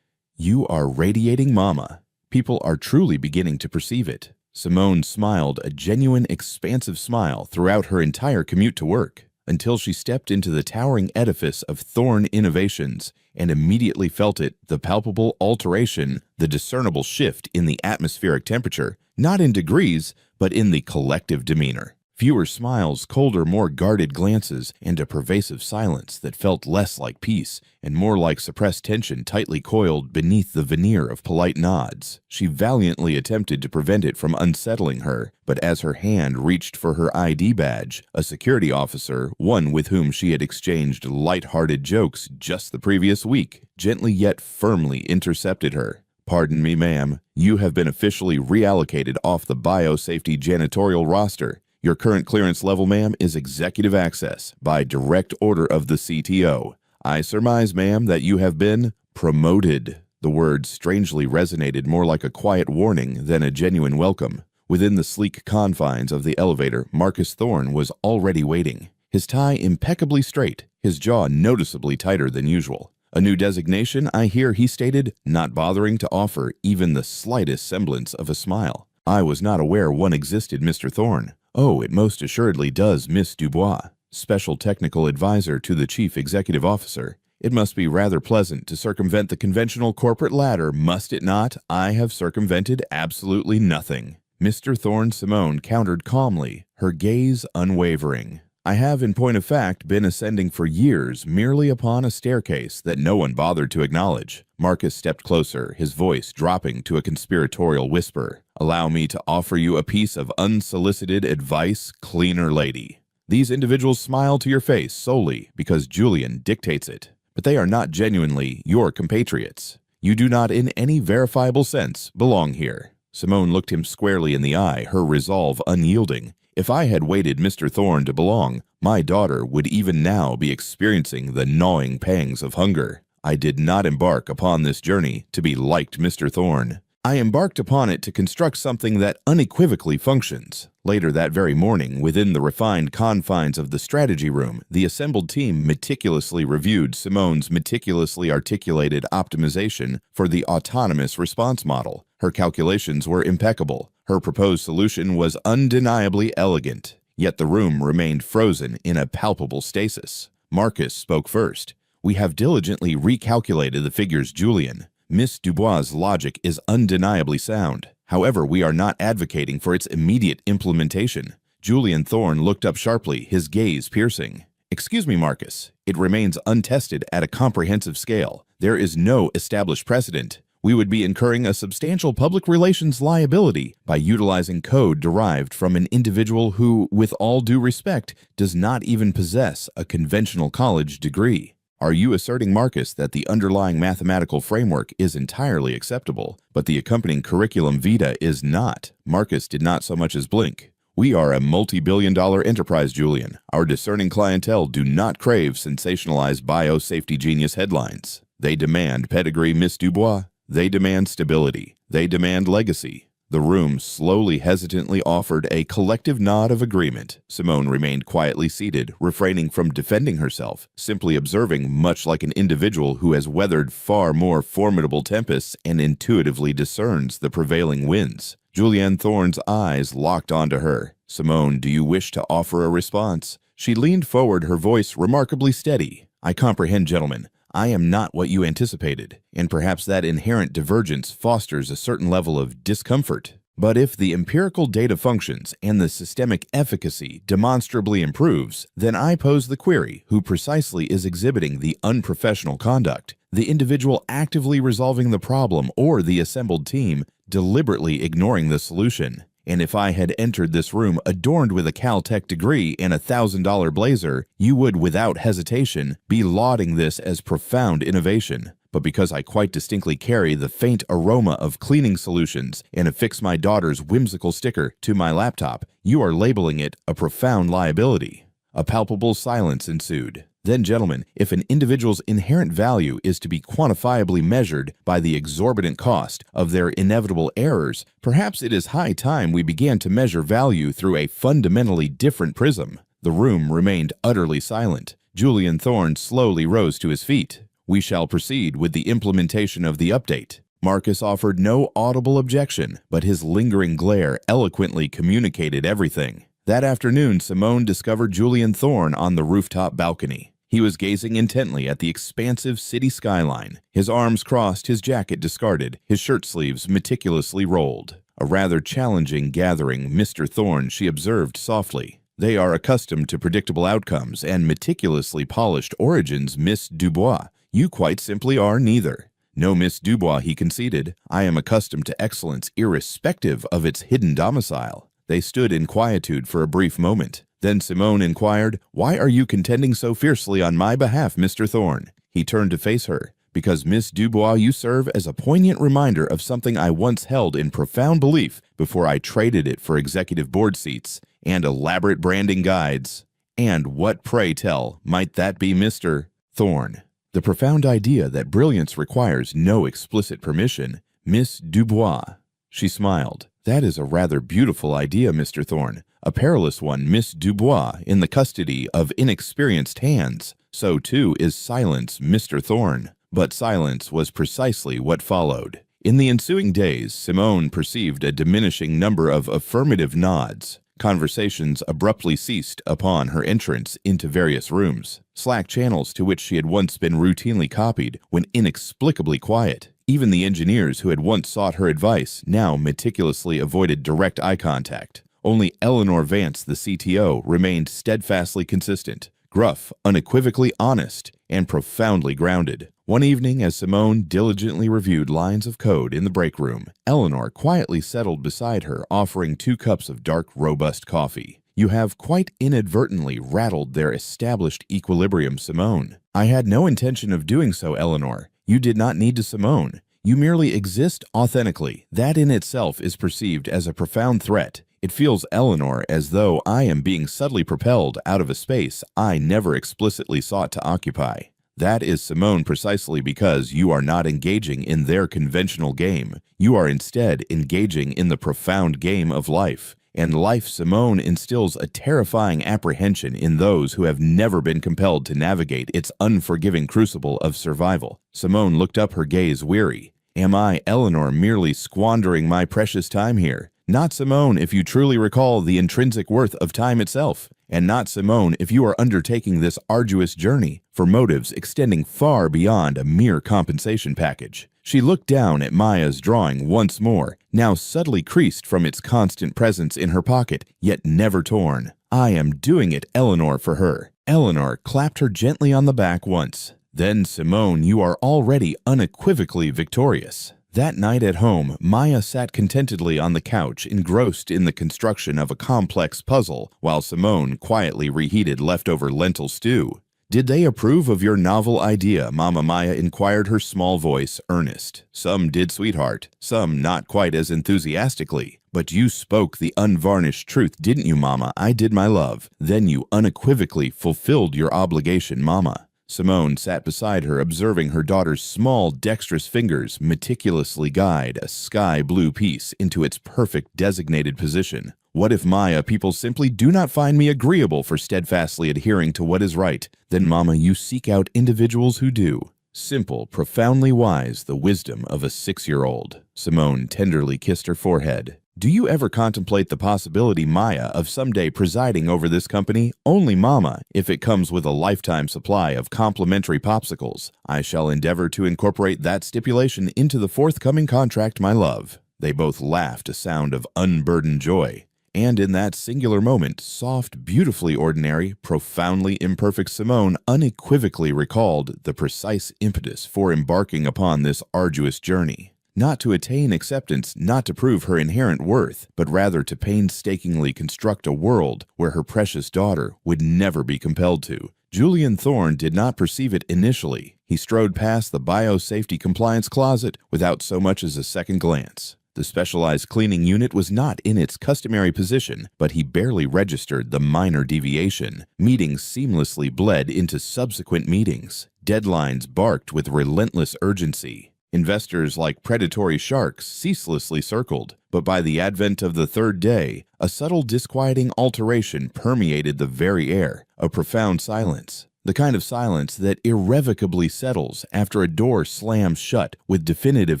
Speaker 1: "You are radiating Mama. People are truly beginning to perceive it." Simone smiled a genuine, expansive smile throughout her entire commute to work, until she stepped into the towering edifice of Thorne Innovations and immediately felt it, the palpable alteration, the discernible shift in the atmospheric temperature, not in degrees, but in the collective demeanor. Fewer smiles, colder, more guarded glances, and a pervasive silence that felt less like peace and more like suppressed tension tightly coiled beneath the veneer of polite nods. She valiantly attempted to prevent it from unsettling her, but as her hand reached for her ID badge, a security officer, one with whom she had exchanged light-hearted jokes just the previous week, gently yet firmly intercepted her. "Pardon me, ma'am. You have been officially reallocated off the biosafety janitorial roster. Your current clearance level, ma'am, is executive access by direct order of the CTO. I surmise, ma'am, that you have been promoted." The words strangely resonated more like a quiet warning than a genuine welcome. Within the sleek confines of the elevator, Marcus Thorne was already waiting. His tie impeccably straight, his jaw noticeably tighter than usual. "A new designation, I hear," he stated, not bothering to offer even the slightest semblance of a smile. "I was not aware one existed, Mr. Thorne." "Oh, it most assuredly does, Miss Dubois. Special Technical Advisor to the Chief Executive Officer. It must be rather pleasant to circumvent the conventional corporate ladder, must it not? I have circumvented absolutely nothing." Mr. Thorne Simone countered calmly, her gaze unwavering. I have, in point of fact, been ascending for years merely upon a staircase that no one bothered to acknowledge. Marcus stepped closer, his voice dropping to a conspiratorial whisper. Allow me to offer you a piece of unsolicited advice, cleaner lady. These individuals smile to your face solely because Julian dictates it, but they are not genuinely your compatriots. You do not in any verifiable sense belong here. Simone looked him squarely in the eye, her resolve unyielding. If I had waited Mr. Thorne to belong, my daughter would even now be experiencing the gnawing pangs of hunger. I did not embark upon this journey to be liked Mr. Thorne. I embarked upon it to construct something that unequivocally functions. Later that very morning, within the refined confines of the strategy room, the assembled team meticulously reviewed Simone's meticulously articulated optimization for the autonomous response model. Her calculations were impeccable. Her proposed solution was undeniably elegant. Yet the room remained frozen in a palpable stasis. Marcus spoke first. We have diligently recalculated the figures, Julian. Miss Dubois' logic is undeniably sound. However, we are not advocating for its immediate implementation. Julian Thorne looked up sharply, his gaze piercing. Excuse me, Marcus. It remains untested at a comprehensive scale. There is no established precedent. We would be incurring a substantial public relations liability by utilizing code derived from an individual who, with all due respect, does not even possess a conventional college degree. Are you asserting, Marcus, that the underlying mathematical framework is entirely acceptable, but the accompanying curriculum vitae is not? Marcus did not so much as blink. We are a multi-billion-dollar enterprise, Julian. Our discerning clientele do not crave sensationalized biosafety genius headlines. They demand pedigree, Miss Dubois. They demand stability. They demand legacy. The room slowly, hesitantly offered a collective nod of agreement. Simone remained quietly seated, refraining from defending herself, simply observing, much like an individual who has weathered far more formidable tempests and intuitively discerns the prevailing winds. Julianne Thorne's eyes locked onto her. Simone, do you wish to offer a response? She leaned forward, her voice remarkably steady. I comprehend, gentlemen. I am not what you anticipated, and perhaps that inherent divergence fosters a certain level of discomfort. But if the empirical data functions and the systemic efficacy demonstrably improves, then I pose the query, who precisely is exhibiting the unprofessional conduct? The individual actively resolving the problem or the assembled team deliberately ignoring the solution? And if I had entered this room adorned with a Caltech degree and a $1,000 blazer, you would, without hesitation, be lauding this as profound innovation. But because I quite distinctly carry the faint aroma of cleaning solutions and affix my daughter's whimsical sticker to my laptop, you are labeling it a profound liability. A palpable silence ensued. Then, gentlemen, if an individual's inherent value is to be quantifiably measured by the exorbitant cost of their inevitable errors, perhaps it is high time we began to measure value through a fundamentally different prism. The room remained utterly silent. Julian Thorne slowly rose to his feet. We shall proceed with the implementation of the update. Marcus offered no audible objection, but his lingering glare eloquently communicated everything. That afternoon, Simone discovered Julian Thorne on the rooftop balcony. He was gazing intently at the expansive city skyline, his arms crossed, his jacket discarded, his shirt sleeves meticulously rolled. A rather challenging gathering, Mr. Thorne, she observed softly. They are accustomed to predictable outcomes and meticulously polished origins, Miss Dubois. You quite simply are neither. No, Miss Dubois, he conceded. I am accustomed to excellence irrespective of its hidden domicile. They stood in quietude for a brief moment. Then Simone inquired, Why are you contending so fiercely on my behalf, Mr. Thorne? He turned to face her. Because, Miss Dubois, you serve as a poignant reminder of something I once held in profound belief before I traded it for executive board seats and elaborate branding guides. And what, pray tell, might that be, Mr. Thorne? The profound idea that brilliance requires no explicit permission, Miss Dubois. She smiled. That is a rather beautiful idea, Mr. Thorne. A perilous one, Miss Dubois, in the custody of inexperienced hands. So, too, is silence, Mr. Thorne. But silence was precisely what followed. In the ensuing days, Simone perceived a diminishing number of affirmative nods. Conversations abruptly ceased upon her entrance into various rooms. Slack channels to which she had once been routinely copied went inexplicably quiet. Even the engineers who had once sought her advice now meticulously avoided direct eye contact. Only Eleanor Vance, the CTO, remained steadfastly consistent, gruff, unequivocally honest, and profoundly grounded. One evening, as Simone diligently reviewed lines of code in the break room, Eleanor quietly settled beside her, offering 2 cups of dark, robust coffee. "You have quite inadvertently rattled their established equilibrium, Simone." "I had no intention of doing so, Eleanor. You did not need to, Simone. You merely exist authentically. That in itself is perceived as a profound threat. It feels, Eleanor, as though I am being subtly propelled out of a space I never explicitly sought to occupy." "That is, Simone, precisely because you are not engaging in their conventional game. You are instead engaging in the profound game of life. And life, Simone, instills a terrifying apprehension in those who have never been compelled to navigate its unforgiving crucible of survival." Simone looked up, her gaze weary. "Am I, Eleanor, merely squandering my precious time here? Not, Simone, if you truly recall the intrinsic worth of time itself. And not, Simone, if you are undertaking this arduous journey for motives extending far beyond a mere compensation package." She looked down at Maya's drawing once more, now subtly creased from its constant presence in her pocket, yet never torn. "I am doing it, Eleanor, for her." Eleanor clapped her gently on the back once. "Then, Simone, you are already unequivocally victorious." That night at home, Maya sat contentedly on the couch, engrossed in the construction of a complex puzzle, while Simone quietly reheated leftover lentil stew. "Did they approve of your novel idea?" Mama Maya inquired, her small voice earnest. "Some did, sweetheart. Some not quite as enthusiastically. But you spoke the unvarnished truth, didn't you, Mama? I did, my love. Then you unequivocally fulfilled your obligation, Mama." Simone sat beside her, observing her daughter's small, dexterous fingers meticulously guide a sky-blue piece into its perfect designated position. "What if, Maya, people simply do not find me agreeable for steadfastly adhering to what is right? Then, Mama, you seek out individuals who do." Simple, profoundly wise, the wisdom of a 6-year-old. Simone tenderly kissed her forehead. "Do you ever contemplate the possibility, Maya, of someday presiding over this company? Only, Mama, if it comes with a lifetime supply of complimentary popsicles. I shall endeavor to incorporate that stipulation into the forthcoming contract, my love." They both laughed, a sound of unburdened joy. And in that singular moment, soft, beautifully ordinary, profoundly imperfect Simone unequivocally recalled the precise impetus for embarking upon this arduous journey. Not to attain acceptance, not to prove her inherent worth, but rather to painstakingly construct a world where her precious daughter would never be compelled to. Julian Thorne did not perceive it initially. He strode past the biosafety compliance closet without so much as a second glance. The specialized cleaning unit was not in its customary position, but he barely registered the minor deviation. Meetings seamlessly bled into subsequent meetings. Deadlines barked with relentless urgency. Investors like predatory sharks ceaselessly circled, but by the advent of the third day, a subtle disquieting alteration permeated the very air, a profound silence. The kind of silence that irrevocably settles after a door slams shut with definitive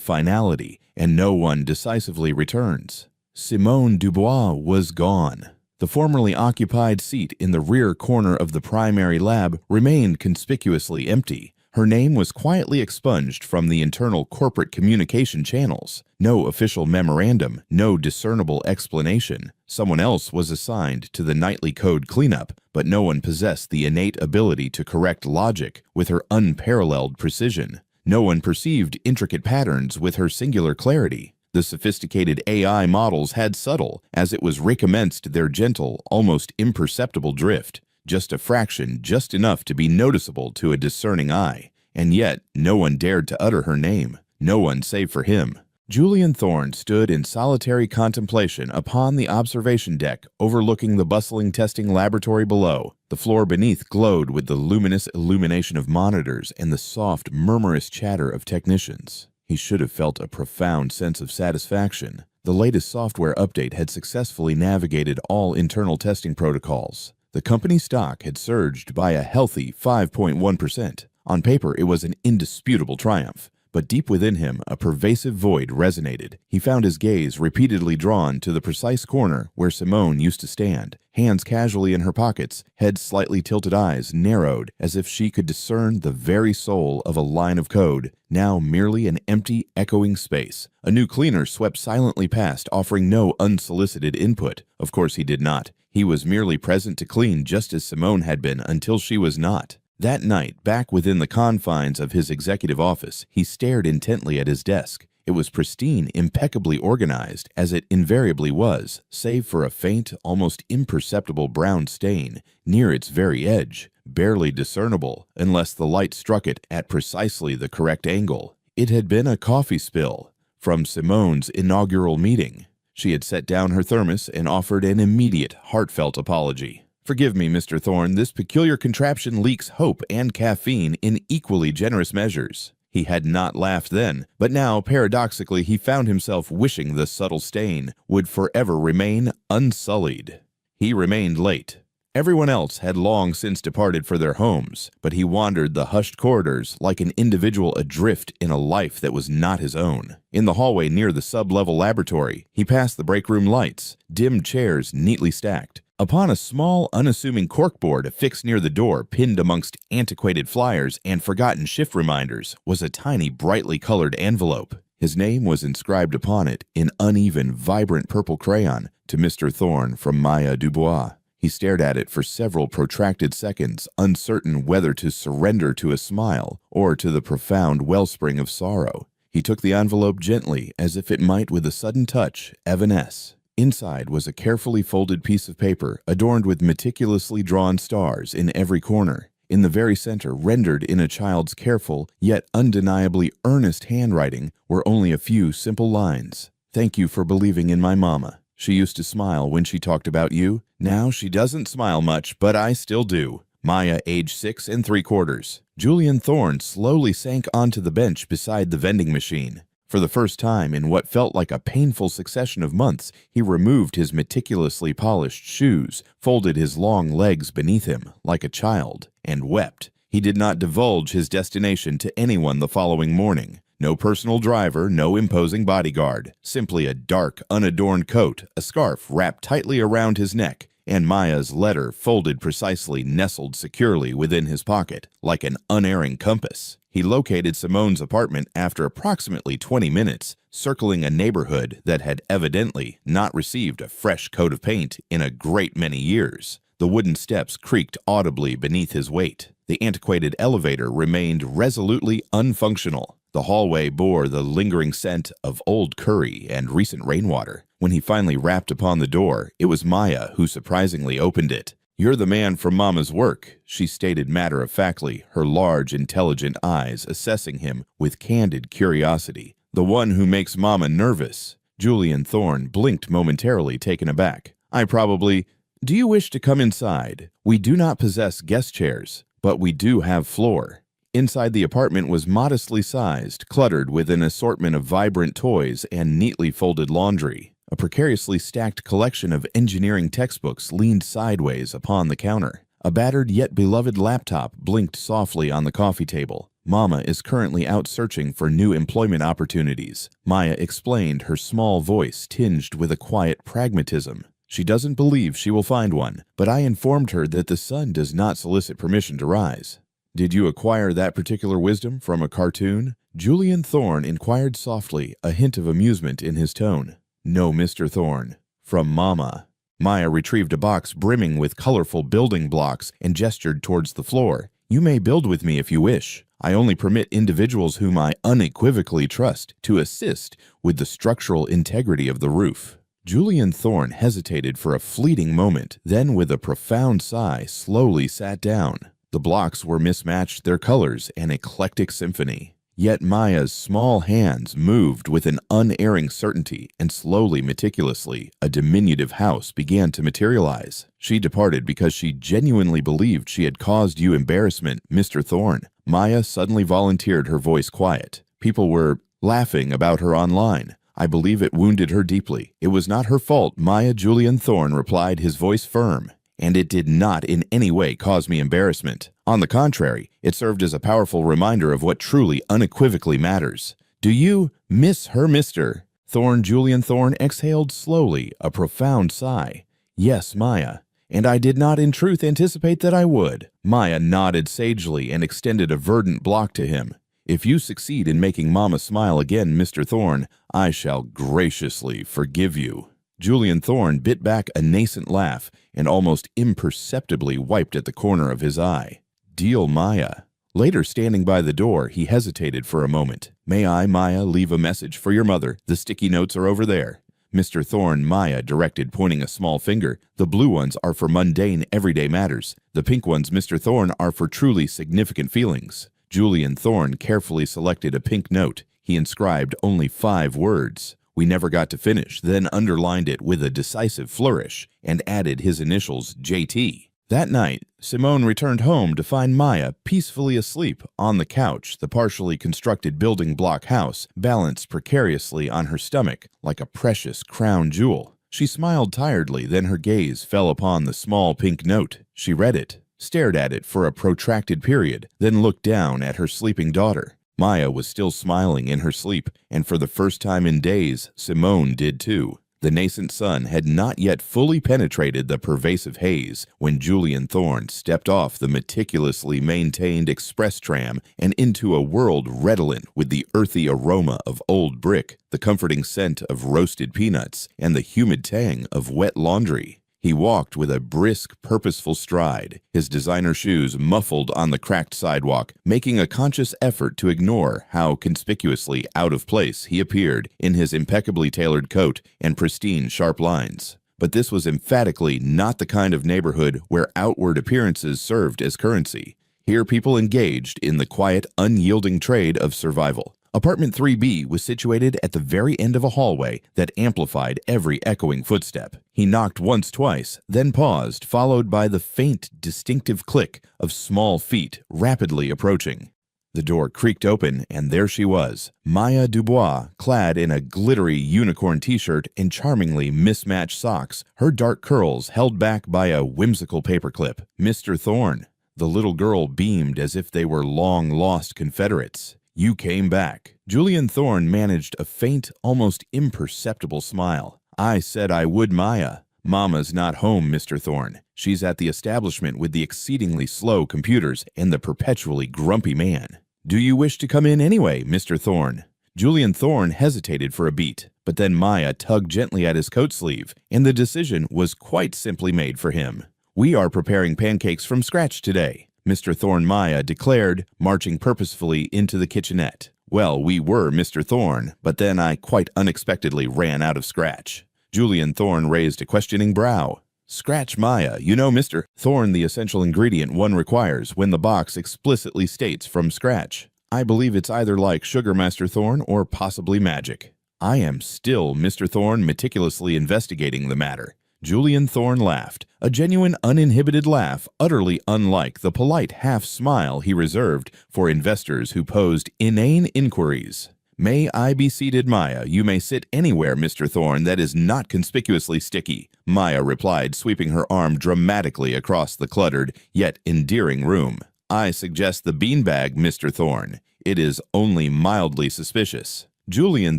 Speaker 1: finality and no one decisively returns. Simone Dubois was gone. The formerly occupied seat in the rear corner of the primary lab remained conspicuously empty. Her name was quietly expunged from the internal corporate communication channels. No official memorandum, no discernible explanation. Someone else was assigned to the nightly code cleanup, but no one possessed the innate ability to correct logic with her unparalleled precision. No one perceived intricate patterns with her singular clarity. The sophisticated AI models had subtle, as it was recommenced their gentle, almost imperceptible drift. Just a fraction, just enough to be noticeable to a discerning eye. And yet, no one dared to utter her name. No one save for him. Julian Thorne stood in solitary contemplation upon the observation deck overlooking the bustling testing laboratory below. The floor beneath glowed with the luminous illumination of monitors and the soft, murmurous chatter of technicians. He should have felt a profound sense of satisfaction. The latest software update had successfully navigated all internal testing protocols. The company stock had surged by a healthy 5.1%. On paper, it was an indisputable triumph. but deep within him a pervasive void resonated. He found his gaze repeatedly drawn to the precise corner where Simone used to stand, hands casually in her pockets, head slightly tilted, eyes narrowed as if she could discern the very soul of a line of code, now merely an empty, echoing space. A new cleaner swept silently past, offering no unsolicited input. Of course he did not. He was merely present to clean just as Simone had been until she was not. That night, back within the confines of his executive office, he stared intently at his desk. It was pristine, impeccably organized, as it invariably was, save for a faint, almost imperceptible brown stain near its very edge, barely discernible unless the light struck it at precisely the correct angle. It had been a coffee spill from Simone's inaugural meeting. She had set down her thermos and offered an immediate, heartfelt apology. "Forgive me, Mr. Thorne, this peculiar contraption leaks hope and caffeine in equally generous measures." He had not laughed then, but now, paradoxically, he found himself wishing the subtle stain would forever remain unsullied. He remained late. Everyone else had long since departed for their homes, but he wandered the hushed corridors like an individual adrift in a life that was not his own. In the hallway near the sub-level laboratory, he passed the break room lights, dim chairs neatly stacked. Upon a small, unassuming corkboard affixed near the door, pinned amongst antiquated flyers and forgotten shift reminders, was a tiny, brightly colored envelope. His name was inscribed upon it in uneven, vibrant purple crayon, "To Mr. Thorne from Maya Dubois." He stared at it for several protracted seconds, uncertain whether to surrender to a smile or to the profound wellspring of sorrow. He took the envelope gently, as if it might with a sudden touch evanesce. Inside was a carefully folded piece of paper adorned with meticulously drawn stars in every corner. In the very center, rendered in a child's careful yet undeniably earnest handwriting, were only a few simple lines. "Thank you for believing in my mama. She used to smile when she talked about you. Now she doesn't smile much, but I still do. Maya, age 6 3/4." Julian Thorne slowly sank onto the bench beside the vending machine. For the first time in what felt like a painful succession of months, he removed his meticulously polished shoes, folded his long legs beneath him like a child, and wept. He did not divulge his destination to anyone the following morning. No personal driver, no imposing bodyguard, simply a dark, unadorned coat, a scarf wrapped tightly around his neck, and Maya's letter folded precisely, nestled securely within his pocket, like an unerring compass. He located Simone's apartment after approximately 20 minutes, circling a neighborhood that had evidently not received a fresh coat of paint in a great many years. The wooden steps creaked audibly beneath his weight. The antiquated elevator remained resolutely unfunctional. The hallway bore the lingering scent of old curry and recent rainwater. When he finally rapped upon the door, it was Maya who surprisingly opened it. "You're the man from Mama's work," she stated matter-of-factly, her large, intelligent eyes assessing him with candid curiosity. "The one who makes Mama nervous." Julian Thorne blinked momentarily, taken aback. Do you wish to come inside? We do not possess guest chairs, but we do have floor." Inside the apartment was modestly sized, cluttered with an assortment of vibrant toys and neatly folded laundry. A precariously stacked collection of engineering textbooks leaned sideways upon the counter. A battered yet beloved laptop blinked softly on the coffee table. "Mama is currently out searching for new employment opportunities," Maya explained, her small voice tinged with a quiet pragmatism. "She doesn't believe she will find one, but I informed her that the sun does not solicit permission to rise." "Did you acquire that particular wisdom from a cartoon?" Julian Thorne inquired softly, a hint of amusement in his tone. "No, Mr. Thorne. From Mama." Maya retrieved a box brimming with colorful building blocks and gestured towards the floor. "You may build with me if you wish. I only permit individuals whom I unequivocally trust to assist with the structural integrity of the roof." Julian Thorne hesitated for a fleeting moment, then with a profound sigh slowly sat down. The blocks were mismatched, their colors an eclectic symphony. Yet Maya's small hands moved with an unerring certainty, and slowly, meticulously, a diminutive house began to materialize. "She departed because she genuinely believed she had caused you embarrassment, Mr. Thorne." Maya suddenly volunteered, her voice quiet. "People were laughing about her online. I believe it wounded her deeply. It was not her fault," Maya Julian Thorne replied, his voice firm. "And it did not in any way cause me embarrassment. On the contrary, it served as a powerful reminder of what truly unequivocally matters. Do you miss her, Mr. Thorne? Julian Thorne exhaled slowly, a profound sigh. Yes, Maya. And I did not in truth anticipate that I would. Maya nodded sagely and extended a verdant block to him. If you succeed in making Mama smile again, Mr. Thorne, I shall graciously forgive you. Julian Thorne bit back a nascent laugh and almost imperceptibly wiped at the corner of his eye. Deal, Maya. Later, standing by the door, he hesitated for a moment. May I, Maya, leave a message for your mother? The sticky notes are over there. Mr. Thorne, Maya directed, pointing a small finger. The blue ones are for mundane, everyday matters. The pink ones, Mr. Thorne, are for truly significant feelings. Julian Thorne carefully selected a pink note. He inscribed only 5 words. We never got to finish, then underlined it with a decisive flourish and added his initials, JT. That night, Simone returned home to find Maya peacefully asleep on the couch, the partially constructed building block house balanced precariously on her stomach like a precious crown jewel. She smiled tiredly, then her gaze fell upon the small pink note. She read it, stared at it for a protracted period, then looked down at her sleeping daughter. Maya was still smiling in her sleep, and for the first time in days, Simone did too. The nascent sun had not yet fully penetrated the pervasive haze when Julian Thorne stepped off the meticulously maintained express tram and into a world redolent with the earthy aroma of old brick, the comforting scent of roasted peanuts, and the humid tang of wet laundry. He walked with a brisk, purposeful stride, his designer shoes muffled on the cracked sidewalk, making a conscious effort to ignore how conspicuously out of place he appeared in his impeccably tailored coat and pristine, sharp lines. But this was emphatically not the kind of neighborhood where outward appearances served as currency. Here people engaged in the quiet, unyielding trade of survival. Apartment 3B was situated at the very end of a hallway that amplified every echoing footstep. He knocked once, twice, then paused, followed by the faint, distinctive click of small feet rapidly approaching. The door creaked open, and there she was, Maya Dubois, clad in a glittery unicorn t-shirt and charmingly mismatched socks, her dark curls held back by a whimsical paperclip. Mr. Thorne. The little girl beamed as if they were long-lost Confederates. You came back. Julian Thorne managed a faint, almost imperceptible smile. I said I would, Maya. Mama's not home, Mr. Thorne. She's at the establishment with the exceedingly slow computers and the perpetually grumpy man. Do you wish to come in anyway, Mr. Thorne? Julian Thorne hesitated for a beat, but then Maya tugged gently at his coat sleeve, and the decision was quite simply made for him. We are preparing pancakes from scratch today, Mr. Thorne, Maya declared, marching purposefully into the kitchenette. Well, we were, Mr. Thorne, but then I quite unexpectedly ran out of scratch. Julian Thorne raised a questioning brow. Scratch, Maya. You know, Mr. Thorne, the essential ingredient one requires when the box explicitly states from scratch. I believe it's either like sugar, Master Thorne, or possibly magic. I am still, Mr. Thorne, meticulously investigating the matter. Julian Thorne laughed, a genuine, uninhibited laugh utterly unlike the polite half-smile he reserved for investors who posed inane inquiries. May I be seated, Maya? You may sit anywhere, Mr. Thorne, that is not conspicuously sticky, Maya replied, sweeping her arm dramatically across the cluttered, yet endearing room. I suggest the beanbag, Mr. Thorne. It is only mildly suspicious. Julian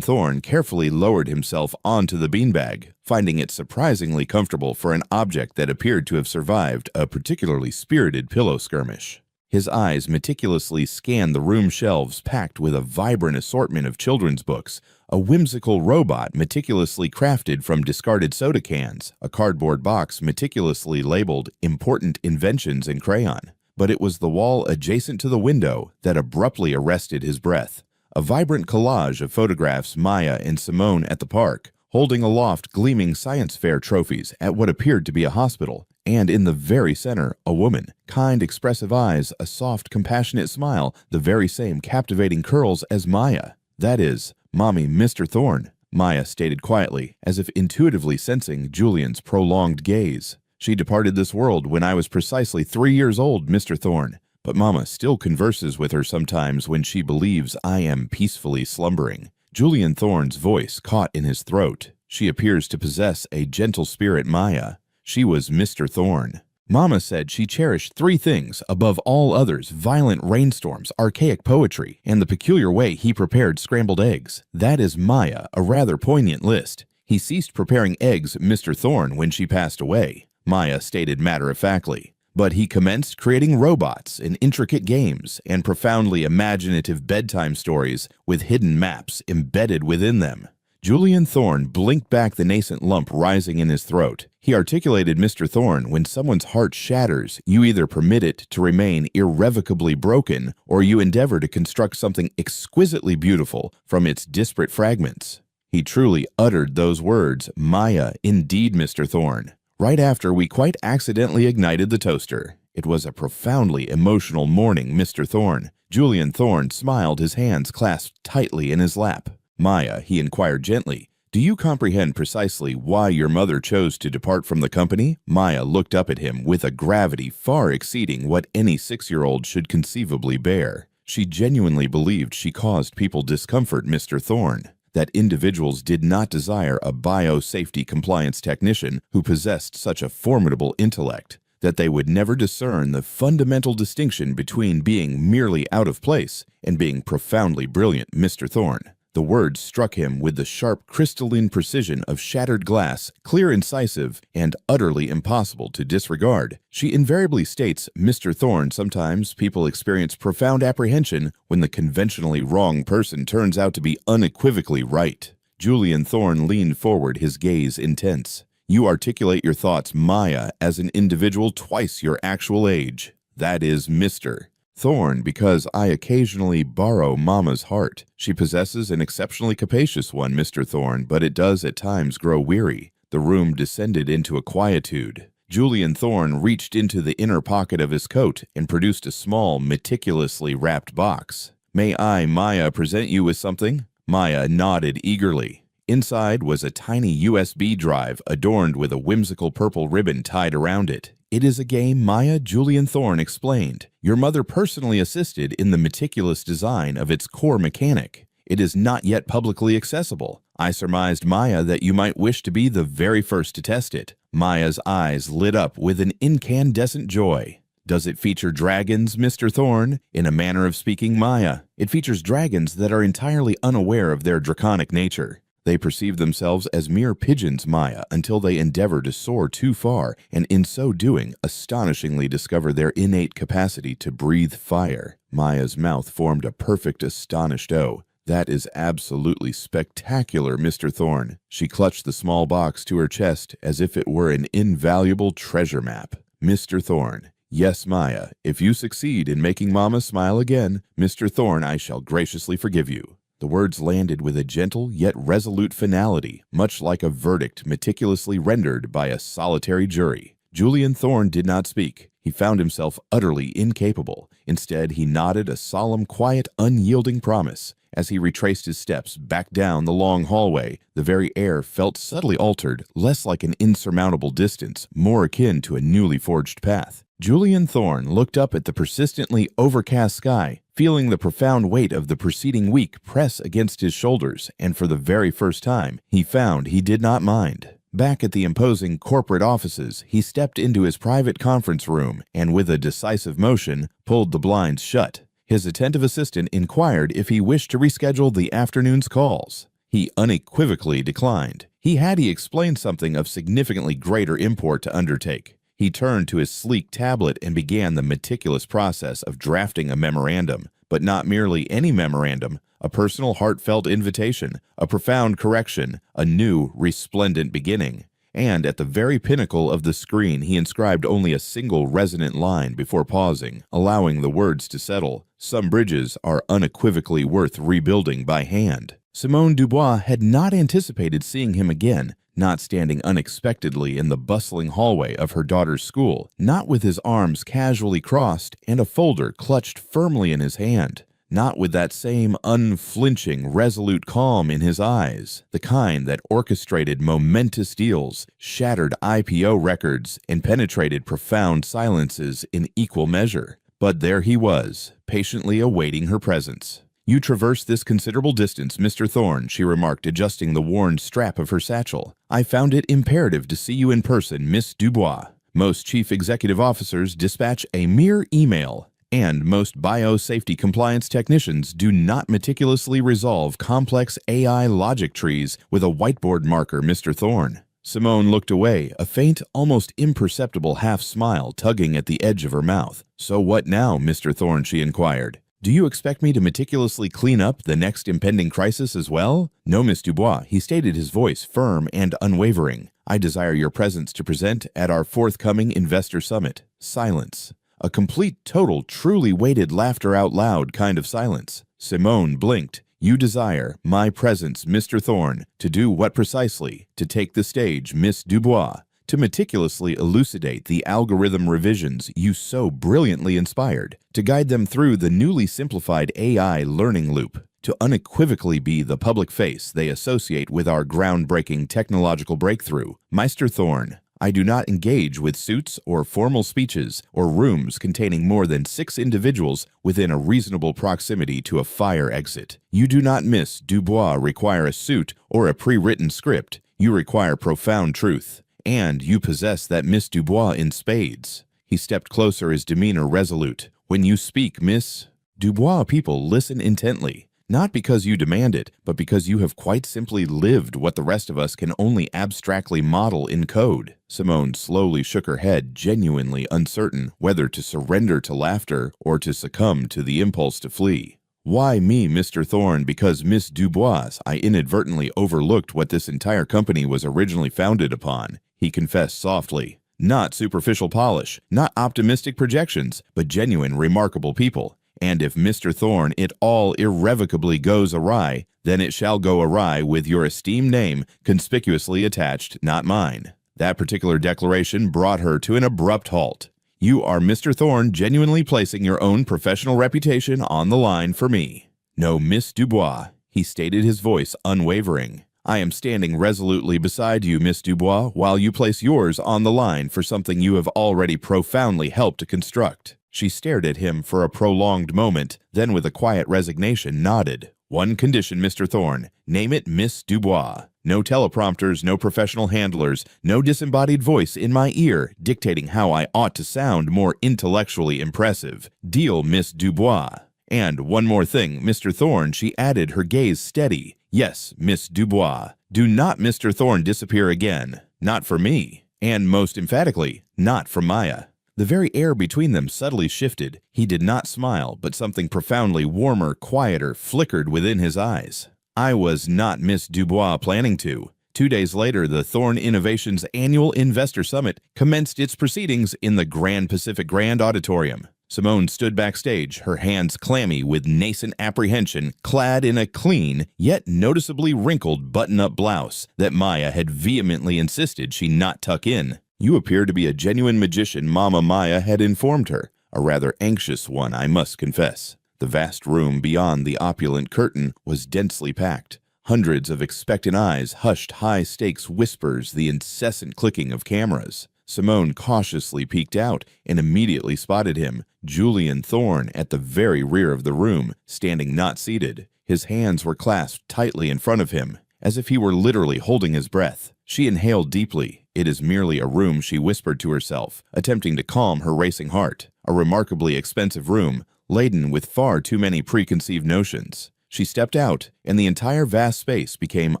Speaker 1: Thorne carefully lowered himself onto the beanbag, finding it surprisingly comfortable for an object that appeared to have survived a particularly spirited pillow skirmish. His eyes meticulously scanned the room shelves packed with a vibrant assortment of children's books, a whimsical robot meticulously crafted from discarded soda cans, a cardboard box meticulously labeled Important Inventions in crayon. But it was the wall adjacent to the window that abruptly arrested his breath. A vibrant collage of photographs Maya and Simone at the park, holding aloft gleaming science fair trophies at what appeared to be a hospital, and in the very center, a woman, kind, expressive eyes, a soft, compassionate smile, the very same captivating curls as Maya. That is, Mommy, Mr. Thorne, Maya stated quietly, as if intuitively sensing Julian's prolonged gaze. She departed this world when I was precisely 3 years old, Mr. Thorne. But Mama still converses with her sometimes when she believes I am peacefully slumbering. Julian Thorne's voice caught in his throat. She appears to possess a gentle spirit, Maya. She was Mr. Thorne. Mama said she cherished three things above all others: violent rainstorms, archaic poetry, and the peculiar way he prepared scrambled eggs. That is Maya, a rather poignant list. He ceased preparing eggs, Mr. Thorne, when she passed away, Maya stated matter-of-factly. But he commenced creating robots and intricate games and profoundly imaginative bedtime stories with hidden maps embedded within them. Julian Thorne blinked back the nascent lump rising in his throat. He articulated, Mr. Thorne, when someone's heart shatters, you either permit it to remain irrevocably broken or you endeavor to construct something exquisitely beautiful from its disparate fragments. He truly uttered those words, Maya, indeed, Mr. Thorne, right after we quite accidentally ignited the toaster. It was a profoundly emotional morning, Mr. Thorne. Julian Thorne smiled, his hands clasped tightly in his lap. Maya, he inquired gently, do you comprehend precisely why your mother chose to depart from the company? Maya looked up at him with a gravity far exceeding what any 6-year-old should conceivably bear. She genuinely believed she caused people discomfort, Mr. Thorne, that individuals did not desire a biosafety compliance technician who possessed such a formidable intellect, that they would never discern the fundamental distinction between being merely out of place and being profoundly brilliant, Mr. Thorne. The words struck him with the sharp crystalline precision of shattered glass, clear, incisive, and utterly impossible to disregard. She invariably states, Mr. Thorne, sometimes people experience profound apprehension when the conventionally wrong person turns out to be unequivocally right. Julian Thorne leaned forward, his gaze intense. You articulate your thoughts, Maya, as an individual twice your actual age. That is Mr. Thorne, because I occasionally borrow Mama's heart. She possesses an exceptionally capacious one, Mr. Thorne, but it does at times grow weary. The room descended into a quietude. Julian Thorne reached into the inner pocket of his coat and produced a small, meticulously wrapped box. May I, Maya, present you with something? Maya nodded eagerly. Inside was a tiny USB drive adorned with a whimsical purple ribbon tied around it. It is a game, Maya, Julian Thorne explained. Your mother personally assisted in the meticulous design of its core mechanic. It is not yet publicly accessible. I surmised, Maya, that you might wish to be the very first to test it. Maya's eyes lit up with an incandescent joy. Does it feature dragons, Mr. Thorne? In a manner of speaking, Maya, it features dragons that are entirely unaware of their draconic nature. They perceive themselves as mere pigeons, Maya, until they endeavor to soar too far, and in so doing, astonishingly discover their innate capacity to breathe fire. Maya's mouth formed a perfect astonished O. That is absolutely spectacular, Mr. Thorne. She clutched the small box to her chest as if it were an invaluable treasure map. Mr. Thorne. Yes, Maya, if you succeed in making Mama smile again, Mr. Thorne, I shall graciously forgive you. The words landed with a gentle yet resolute finality, much like a verdict meticulously rendered by a solitary jury. Julian Thorne did not speak. He found himself utterly incapable. Instead, he nodded a solemn, quiet, unyielding promise. As he retraced his steps back down the long hallway, the very air felt subtly altered, less like an insurmountable distance, more akin to a newly forged path. Julian Thorne looked up at the persistently overcast sky, feeling the profound weight of the preceding week press against his shoulders, and for the very first time, he found he did not mind. Back at the imposing corporate offices, he stepped into his private conference room and, with a decisive motion, pulled the blinds shut. His attentive assistant inquired if he wished to reschedule the afternoon's calls. He unequivocally declined. He explained something of significantly greater import to undertake. He turned to his sleek tablet and began the meticulous process of drafting a memorandum, but not merely any memorandum, a personal heartfelt invitation, a profound correction, a new, resplendent beginning. And at the very pinnacle of the screen he inscribed only a single resonant line before pausing, allowing the words to settle. Some bridges are unequivocally worth rebuilding by hand. Simone Dubois had not anticipated seeing him again, not standing unexpectedly in the bustling hallway of her daughter's school, not with his arms casually crossed and a folder clutched firmly in his hand, not with that same unflinching, resolute calm in his eyes, the kind that orchestrated momentous deals, shattered IPO records, and penetrated profound silences in equal measure. But there he was, patiently awaiting her presence. You traversed this considerable distance, Mr. Thorne, she remarked, adjusting the worn strap of her satchel. I found it imperative to see you in person, Miss Dubois. Most chief executive officers dispatch a mere email, and most biosafety compliance technicians do not meticulously resolve complex AI logic trees with a whiteboard marker, Mr. Thorne. Simone looked away, a faint, almost imperceptible half-smile tugging at the edge of her mouth. "So what now, Mr. Thorne?" she inquired. "Do you expect me to meticulously clean up the next impending crisis as well?" "No, Miss Dubois," he stated, his voice firm and unwavering. "I desire your presence to present at our forthcoming investor summit." Silence. A complete, total, truly weighted laughter out loud kind of silence. Simone blinked. "You desire my presence, Mr. Thorne, to do what precisely? To take the stage, Miss Dubois, to meticulously elucidate the algorithm revisions you so brilliantly inspired, to guide them through the newly simplified AI learning loop, to unequivocally be the public face they associate with our groundbreaking technological breakthrough. Meister Thorne, I do not engage with suits or formal speeches or rooms containing more than 6 individuals within a reasonable proximity to a fire exit. You do not, Miss Dubois, require a suit or a pre-written script. You require profound truth. And you possess that, Miss Dubois, in spades." He stepped closer, his demeanor resolute. "When you speak, Miss Dubois, people listen intently. Not because you demand it, but because you have quite simply lived what the rest of us can only abstractly model in code." Simone slowly shook her head, genuinely uncertain whether to surrender to laughter or to succumb to the impulse to flee. "Why me, Mr. Thorne? Because, Miss Dubois, I inadvertently overlooked what this entire company was originally founded upon," he confessed softly. "Not superficial polish, not optimistic projections, but genuine, remarkable people. And if, Mr. Thorne, it all irrevocably goes awry, then it shall go awry with your esteemed name conspicuously attached, not mine." That particular declaration brought her to an abrupt halt. "You are, Mr. Thorne, genuinely placing your own professional reputation on the line for me." "No, Miss Dubois," he stated, his voice unwavering. "I am standing resolutely beside you, Miss Dubois, while you place yours on the line for something you have already profoundly helped to construct." She stared at him for a prolonged moment, then with a quiet resignation nodded. "One condition, Mr. Thorne. Name it Miss Dubois. No teleprompters, no professional handlers, no disembodied voice in my ear dictating how I ought to sound more intellectually impressive. Deal, Miss Dubois. And one more thing, Mr. Thorne," she added, her gaze steady. "Yes, Miss Dubois. Do not, Mr. Thorne, disappear again. Not for me. And most emphatically, not for Maya." The very air between them subtly shifted. He did not smile, but something profoundly warmer, quieter, flickered within his eyes. "I was not, Miss Dubois, planning to." 2 days later, the Thorne Innovations Annual Investor Summit commenced its proceedings in the Grand Pacific Grand Auditorium. Simone stood backstage, her hands clammy with nascent apprehension, clad in a clean, yet noticeably wrinkled button-up blouse that Maya had vehemently insisted she not tuck in. "You appear to be a genuine magician," Mama Maya had informed her. A rather anxious one, I must confess. The vast room beyond the opulent curtain was densely packed. Hundreds of expectant eyes hushed high-stakes whispers, the incessant clicking of cameras. Simone cautiously peeked out and immediately spotted him, Julian Thorne, at the very rear of the room, standing not seated. His hands were clasped tightly in front of him, as if he were literally holding his breath. She inhaled deeply. "It is merely a room," she whispered to herself, attempting to calm her racing heart. "A remarkably expensive room, laden with far too many preconceived notions." She stepped out, and the entire vast space became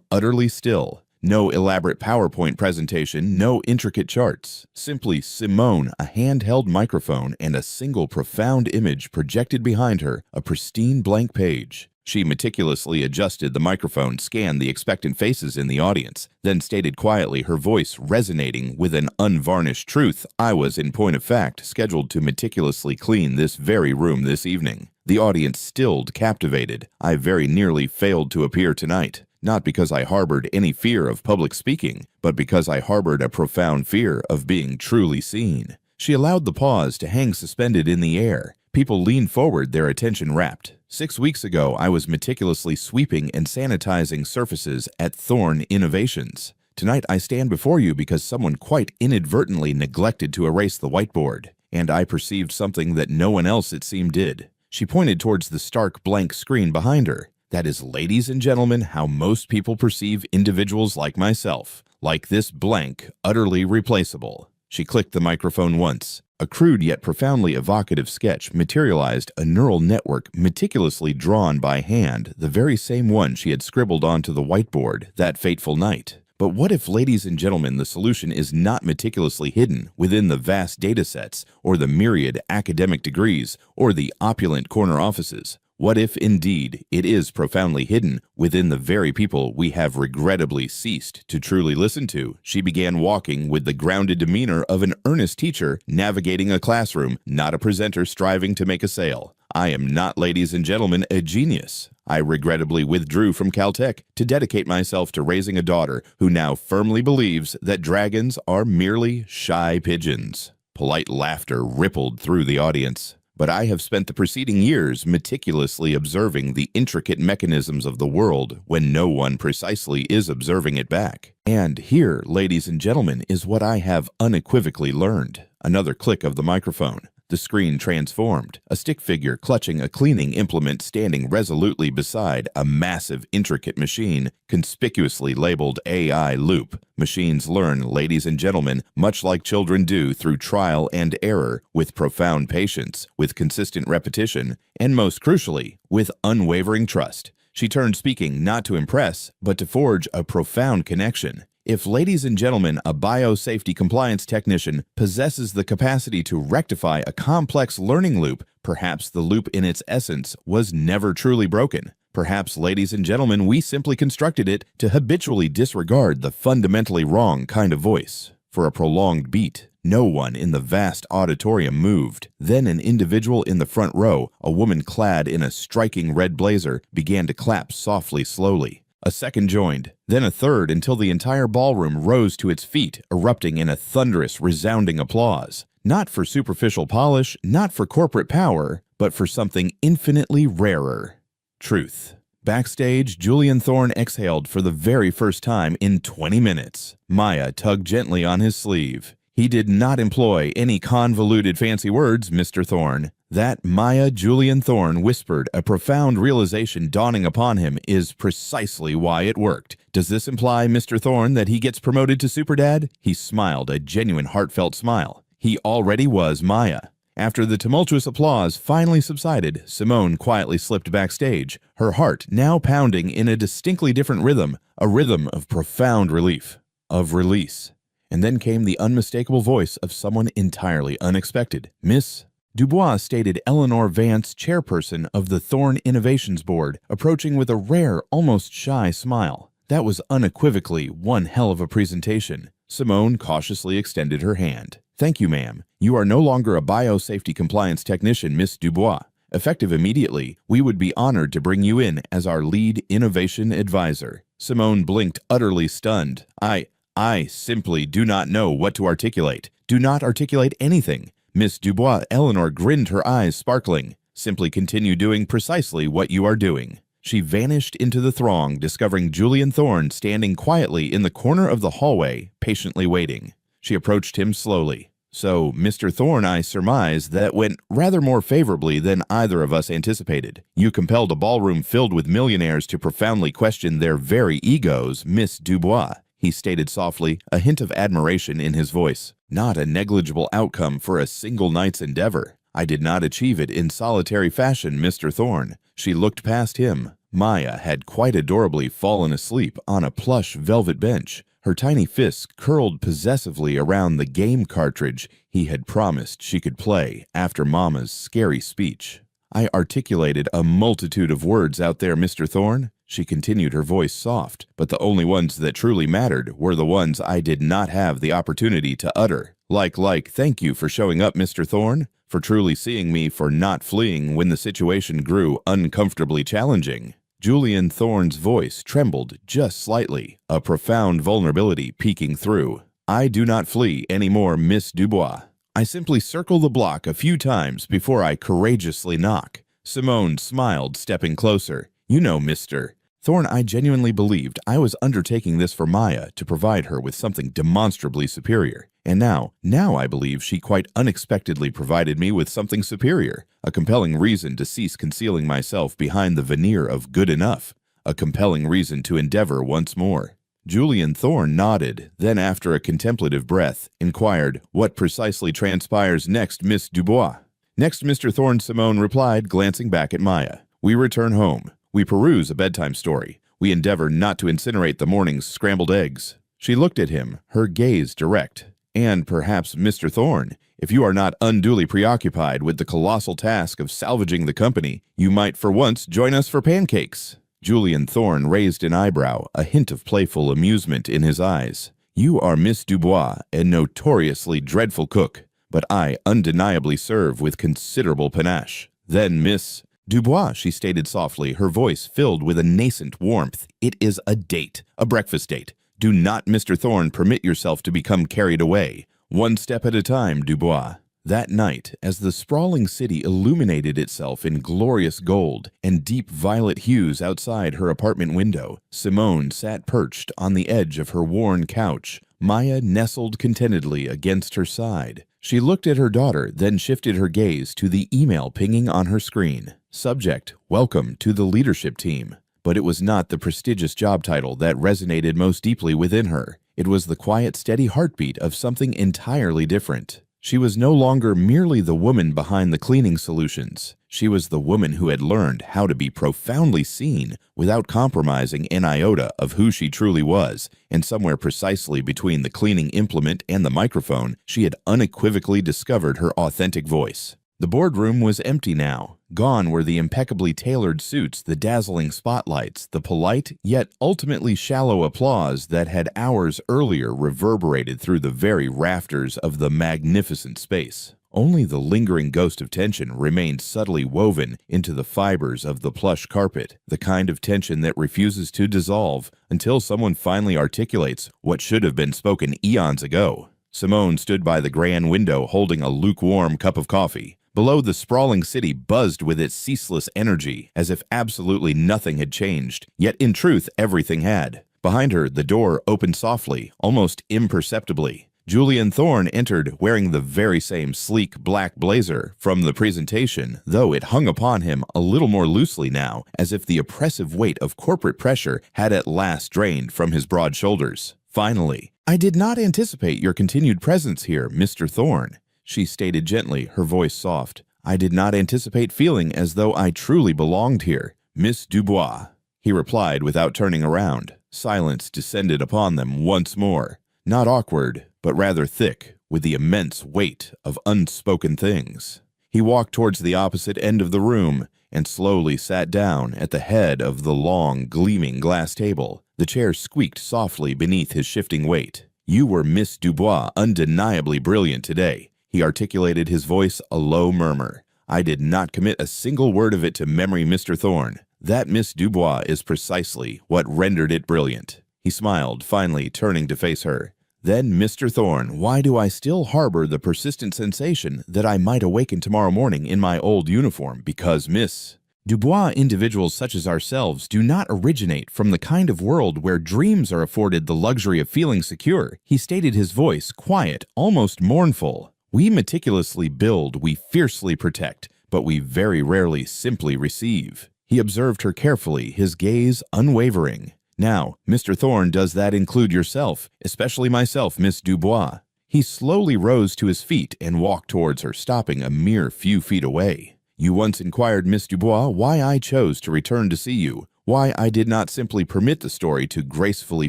Speaker 1: utterly still. No elaborate PowerPoint presentation, no intricate charts. Simply Simone, a handheld microphone, and a single profound image projected behind her, a pristine blank page. She meticulously adjusted the microphone, scanned the expectant faces in the audience, then stated quietly, her voice resonating with an unvarnished truth. "I was, in point of fact, scheduled to meticulously clean this very room this evening. The audience stilled, captivated. I very nearly failed to appear tonight. Not because I harbored any fear of public speaking, but because I harbored a profound fear of being truly seen." She allowed the pause to hang suspended in the air. People leaned forward, their attention rapt. "6 weeks ago, I was meticulously sweeping and sanitizing surfaces at Thorne Innovations. Tonight, I stand before you because someone quite inadvertently neglected to erase the whiteboard, and I perceived something that no one else, it seemed, did." She pointed towards the stark blank screen behind her. "That is, ladies and gentlemen, how most people perceive individuals like myself, like this blank, utterly replaceable." She clicked the microphone once. A crude yet profoundly evocative sketch materialized a neural network meticulously drawn by hand, the very same one she had scribbled onto the whiteboard that fateful night. But what if, ladies and gentlemen, the solution is not meticulously hidden within the vast datasets, or the myriad academic degrees, or the opulent corner offices? What if, indeed, it is profoundly hidden within the very people we have regrettably ceased to truly listen to? She began walking with the grounded demeanor of an earnest teacher navigating a classroom, not a presenter striving to make a sale. I am not, ladies and gentlemen, a genius. I regrettably withdrew from Caltech to dedicate myself to raising a daughter who now firmly believes that dragons are merely shy pigeons. Polite laughter rippled through the audience. But I have spent the preceding years meticulously observing the intricate mechanisms of the world when no one precisely is observing it back. And here, ladies and gentlemen, is what I have unequivocally learned. Another click of the microphone. The screen transformed, a stick figure clutching a cleaning implement standing resolutely beside a massive, intricate machine conspicuously labeled AI Loop. Machines learn, ladies and gentlemen, much like children do through trial and error, with profound patience, with consistent repetition, and most crucially, with unwavering trust. She turned, speaking not to impress, but to forge a profound connection. If, ladies and gentlemen, a biosafety compliance technician possesses the capacity to rectify a complex learning loop, perhaps the loop in its essence was never truly broken. Perhaps, ladies and gentlemen, we simply constructed it to habitually disregard the fundamentally wrong kind of voice. For a prolonged beat, no one in the vast auditorium moved. Then an individual in the front row, a woman clad in a striking red blazer, began to clap softly, slowly. A second joined, then a third, until the entire ballroom rose to its feet, erupting in a thunderous, resounding applause. Not for superficial polish, not for corporate power, but for something infinitely rarer. Truth. Backstage, Julian Thorne exhaled for the very first time in 20 minutes. Maya tugged gently on his sleeve. He did not employ any convoluted fancy words, Mr. Thorne. That Maya Julian Thorne whispered, a profound realization dawning upon him, is precisely why it worked. Does this imply, Mr. Thorne, that he gets promoted to Superdad? He smiled, a genuine heartfelt smile. He already was Maya. After the tumultuous applause finally subsided, Simone quietly slipped backstage, her heart now pounding in a distinctly different rhythm, a rhythm of profound relief, of release. And then came the unmistakable voice of someone entirely unexpected. Miss Dubois, stated Eleanor Vance, chairperson of the Thorne Innovations Board, approaching with a rare, almost shy smile. That was unequivocally one hell of a presentation. Simone cautiously extended her hand. Thank you, ma'am. You are no longer a biosafety compliance technician, Miss Dubois. Effective immediately, we would be honored to bring you in as our lead innovation advisor. Simone blinked, utterly stunned. I simply do not know what to articulate. Do not articulate anything. Miss Dubois. Eleanor grinned, her eyes sparkling. Simply continue doing precisely what you are doing. She vanished into the throng, discovering Julian Thorne standing quietly in the corner of the hallway, patiently waiting. She approached him slowly. So, Mr. Thorne, I surmise that went rather more favorably than either of us anticipated. You compelled a ballroom filled with millionaires to profoundly question their very egos, Miss Dubois. He stated softly, a hint of admiration in his voice. Not a negligible outcome for a single night's endeavor. I did not achieve it in solitary fashion, Mr. Thorne. She looked past him. Maya had quite adorably fallen asleep on a plush velvet bench, her tiny fists curled possessively around the game cartridge he had promised she could play after Mama's scary speech. I articulated a multitude of words out there, Mr. Thorne. She continued, her voice soft, but the only ones that truly mattered were the ones I did not have the opportunity to utter. Like, thank you for showing up, Mr. Thorne, for truly seeing me, for not fleeing when the situation grew uncomfortably challenging. Julian Thorne's voice trembled just slightly, a profound vulnerability peeking through. I do not flee anymore, Miss Dubois. I simply circle the block a few times before I courageously knock. Simone smiled, stepping closer. You know, Mr. Thorne, I genuinely believed I was undertaking this for Maya to provide her with something demonstrably superior. And now I believe she quite unexpectedly provided me with something superior, a compelling reason to cease concealing myself behind the veneer of good enough, a compelling reason to endeavor once more. Julian Thorne nodded, then after a contemplative breath, inquired, "What precisely transpires next, Miss Dubois?" "Next, Mr. Thorne," Simone replied, glancing back at Maya. "We return home. We peruse a bedtime story. We endeavor not to incinerate the morning's scrambled eggs." She looked at him, her gaze direct. "And perhaps, Mr. Thorne, if you are not unduly preoccupied with the colossal task of salvaging the company, you might for once join us for pancakes." Julian Thorne raised an eyebrow, a hint of playful amusement in his eyes. "You are Miss Dubois, a notoriously dreadful cook, but I undeniably serve with considerable panache. Then Miss Dubois," she stated softly, her voice filled with a nascent warmth, "it is a date, a breakfast date. Do not, Mr. Thorne, permit yourself to become carried away. One step at a time, Dubois." That night, as the sprawling city illuminated itself in glorious gold and deep violet hues outside her apartment window, Simone sat perched on the edge of her worn couch, Maya nestled contentedly against her side. She looked at her daughter, then shifted her gaze to the email pinging on her screen. Subject: "Welcome to the leadership team." But it was not the prestigious job title that resonated most deeply within her. It was the quiet, steady heartbeat of something entirely different. She was no longer merely the woman behind the cleaning solutions. She was the woman who had learned how to be profoundly seen without compromising an iota of who she truly was, and somewhere precisely between the cleaning implement and the microphone, she had unequivocally discovered her authentic voice. The boardroom was empty now. Gone were the impeccably tailored suits, the dazzling spotlights, the polite yet ultimately shallow applause that had hours earlier reverberated through the very rafters of the magnificent space. Only the lingering ghost of tension remained subtly woven into the fibers of the plush carpet, the kind of tension that refuses to dissolve until someone finally articulates what should have been spoken eons ago. Simone stood by the grand window holding a lukewarm cup of coffee. Below, the sprawling city buzzed with its ceaseless energy, as if absolutely nothing had changed, yet in truth everything had. Behind her, the door opened softly, almost imperceptibly. Julian Thorne entered wearing the very same sleek black blazer from the presentation, though it hung upon him a little more loosely now, as if the oppressive weight of corporate pressure had at last drained from his broad shoulders. Finally, "I did not anticipate your continued presence here, Mr. Thorne," she stated gently, her voice soft. "I did not anticipate feeling as though I truly belonged here, Miss Dubois," he replied without turning around. Silence descended upon them once more, not awkward, but rather thick, with the immense weight of unspoken things. He walked towards the opposite end of the room and slowly sat down at the head of the long, gleaming glass table. The chair squeaked softly beneath his shifting weight. "You were Miss Dubois, undeniably brilliant today," he articulated, his voice a low murmur. "I did not commit a single word of it to memory, Mr. Thorne. That Miss Dubois is precisely what rendered it brilliant." He smiled, finally turning to face her. "Then, Mr. Thorne, why do I still harbor the persistent sensation that I might awaken tomorrow morning in my old uniform? Because, Miss Dubois, individuals such as ourselves do not originate from the kind of world where dreams are afforded the luxury of feeling secure," he stated, his voice quiet, almost mournful. "We meticulously build, we fiercely protect, but we very rarely simply receive." He observed her carefully, his gaze unwavering. "Now, Mr. Thorne, does that include yourself, especially myself, Miss Dubois?" He slowly rose to his feet and walked towards her, stopping a mere few feet away. "You once inquired, Miss Dubois, why I chose to return to see you, why I did not simply permit the story to gracefully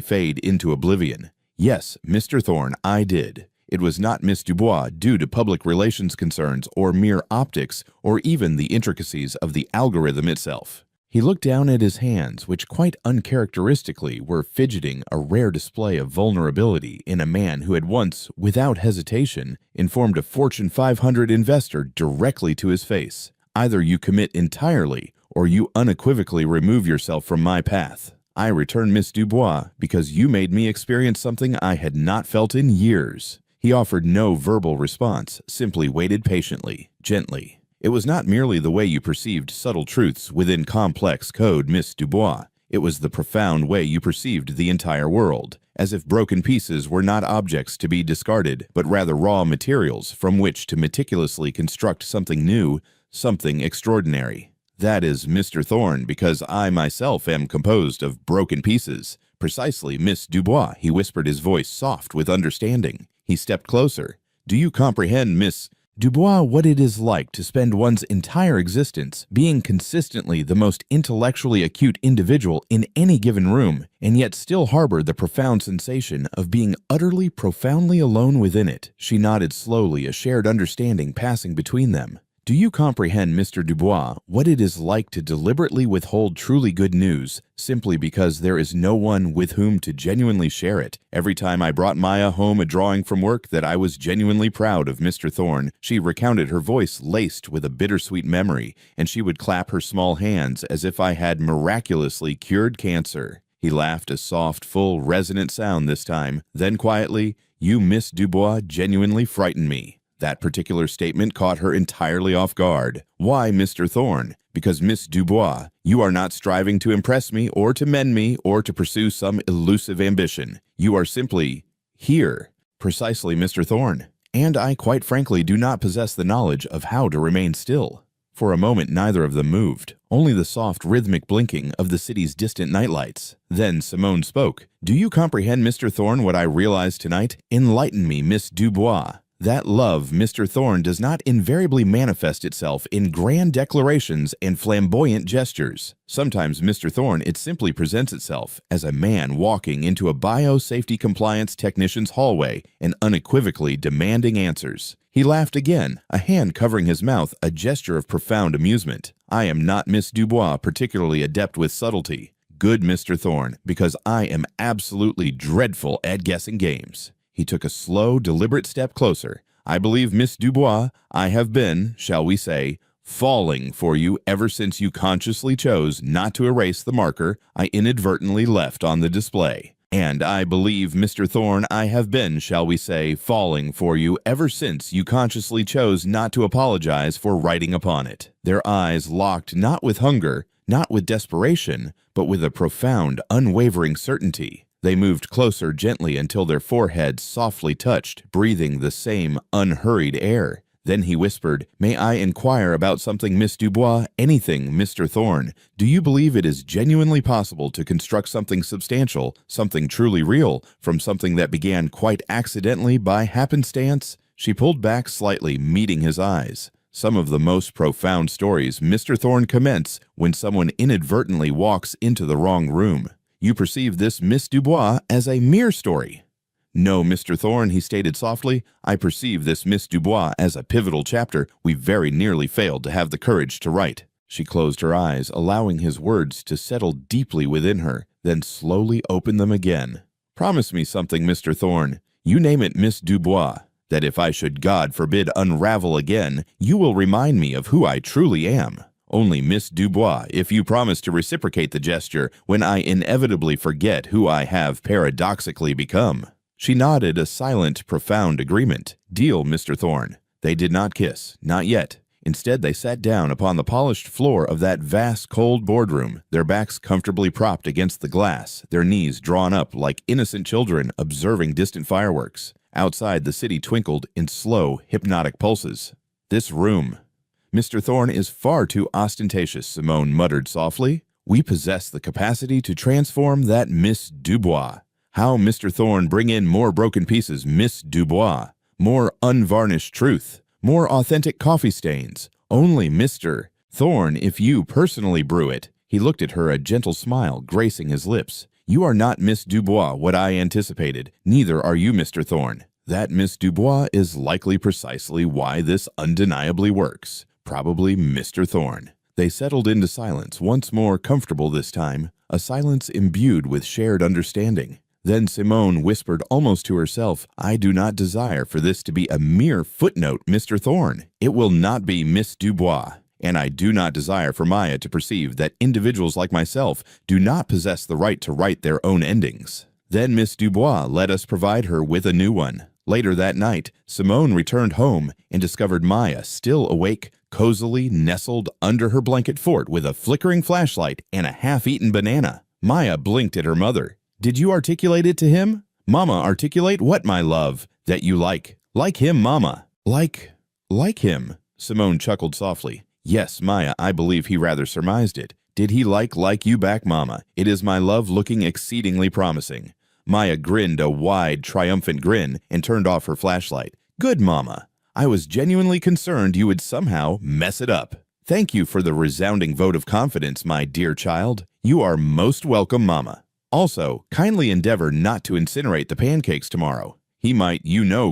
Speaker 1: fade into oblivion. Yes, Mr. Thorne, I did. It was not, Miss Dubois, due to public relations concerns or mere optics or even the intricacies of the algorithm itself." He looked down at his hands, which quite uncharacteristically were fidgeting, a rare display of vulnerability in a man who had once, without hesitation, informed a Fortune 500 investor directly to his face. "Either you commit entirely, or you unequivocally remove yourself from my path. I return, Miss Dubois, because you made me experience something I had not felt in years." He offered no verbal response, simply waited patiently, gently. "It was not merely the way you perceived subtle truths within complex code, Miss Dubois. It was the profound way you perceived the entire world, as if broken pieces were not objects to be discarded, but rather raw materials from which to meticulously construct something new, something extraordinary. That is, Mr. Thorne, because I myself am composed of broken pieces, Precisely, Miss Dubois, he whispered, his voice soft with understanding. He stepped closer. Do you comprehend, Miss Dubois, what it is like to spend one's entire existence being consistently the most intellectually acute individual in any given room, and yet still harbor the profound sensation of being utterly, profoundly alone within it? She nodded slowly, a shared understanding passing between them. Do you comprehend, Mr. Dubois, what it is like to deliberately withhold truly good news simply because there is no one with whom to genuinely share it? Every time I brought Maya home a drawing from work that I was genuinely proud of, Mr. Thorne, she recounted, her voice laced with a bittersweet memory, and she would clap her small hands as if I had miraculously cured cancer. He laughed, a soft, full, resonant sound this time. Then quietly, you, Miss Dubois, genuinely frighten me. That particular statement caught her entirely off guard. Why, Mr. Thorne? Because, Miss Dubois, you are not striving to impress me or to mend me or to pursue some elusive ambition. You are simply here. Precisely, Mr. Thorne. And I quite frankly do not possess the knowledge of how to remain still. For a moment neither of them moved, only the soft rhythmic blinking of the city's distant nightlights. Then Simone spoke. Do you comprehend, Mr. Thorne, what I realize tonight? Enlighten me, Miss Dubois. That love, Mr. Thorne, does not invariably manifest itself in grand declarations and flamboyant gestures. Sometimes, Mr. Thorne, it simply presents itself as a man walking into a biosafety compliance technician's hallway and unequivocally demanding answers. He laughed again, a hand covering his mouth, a gesture of profound amusement. I am not, Miss Dubois, particularly adept with subtlety. Good, Mr. Thorne, because I am absolutely dreadful at guessing games. He took a slow, deliberate step closer. I believe, Miss Dubois, I have been, shall we say, falling for you ever since you consciously chose not to erase the marker I inadvertently left on the display. And I believe, Mr. Thorne, I have been, shall we say, falling for you ever since you consciously chose not to apologize for writing upon it. Their eyes locked not with hunger, not with desperation, but with a profound, unwavering certainty. They moved closer gently until their foreheads softly touched, breathing the same unhurried air. Then he whispered, May I inquire about something, Miss Dubois? Anything, Mr. Thorne. Do you believe it is genuinely possible to construct something substantial, something truly real, from something that began quite accidentally by happenstance? She pulled back slightly, meeting his eyes. Some of the most profound stories, Mr. Thorne, commence when someone inadvertently walks into the wrong room. You perceive this, Miss Dubois, as a mere story. No, Mr. Thorne, he stated softly, I perceive this, Miss Dubois, as a pivotal chapter we very nearly failed to have the courage to write. She closed her eyes, allowing his words to settle deeply within her, then slowly opened them again. Promise me something, Mr. Thorne. You name it, Miss Dubois, that if I should, God forbid, unravel again, you will remind me of who I truly am. Only, Miss Dubois, if you promise to reciprocate the gesture when I inevitably forget who I have paradoxically become. She nodded a silent, profound agreement. Deal, Mr. Thorne. They did not kiss, not yet. Instead, they sat down upon the polished floor of that vast, cold boardroom, their backs comfortably propped against the glass, their knees drawn up like innocent children observing distant fireworks. Outside, the city twinkled in slow, hypnotic pulses. This room, Mr. Thorne, is far too ostentatious, Simone muttered softly. We possess the capacity to transform that Miss Dubois. How, Mr. Thorne, bring in more broken pieces, Miss Dubois, more unvarnished truth, more authentic coffee stains. Only, Mr. Thorne, if you personally brew it. He looked at her, a gentle smile gracing his lips. You are not Miss Dubois, what I anticipated. Neither are you, Mr. Thorne. That Miss Dubois is likely precisely why this undeniably works. Probably Mr. Thorne. They settled into silence, once more comfortable this time, a silence imbued with shared understanding. Then Simone whispered almost to herself, I do not desire for this to be a mere footnote, Mr. Thorne. It will not be Miss Dubois. And I do not desire for Maya to perceive that individuals like myself do not possess the right to write their own endings. Then Miss Dubois let us provide her with a new one. Later that night, Simone returned home and discovered Maya still awake, cozily nestled under her blanket fort with a flickering flashlight and a half-eaten banana. Maya blinked at her mother. Did you articulate it to him? Mama, articulate what, my love? That you like. Like him, Mama. Like him. Simone chuckled softly. Yes, Maya, I believe he rather surmised it. Did he like you back, Mama? It is my love looking exceedingly promising." Maya grinned a wide, triumphant grin and turned off her flashlight. "Good, Mama. I was genuinely concerned you would somehow mess it up." "Thank you for the resounding vote of confidence, my dear child. You are most welcome, Mama. Also, kindly endeavor not to incinerate the pancakes tomorrow. He might,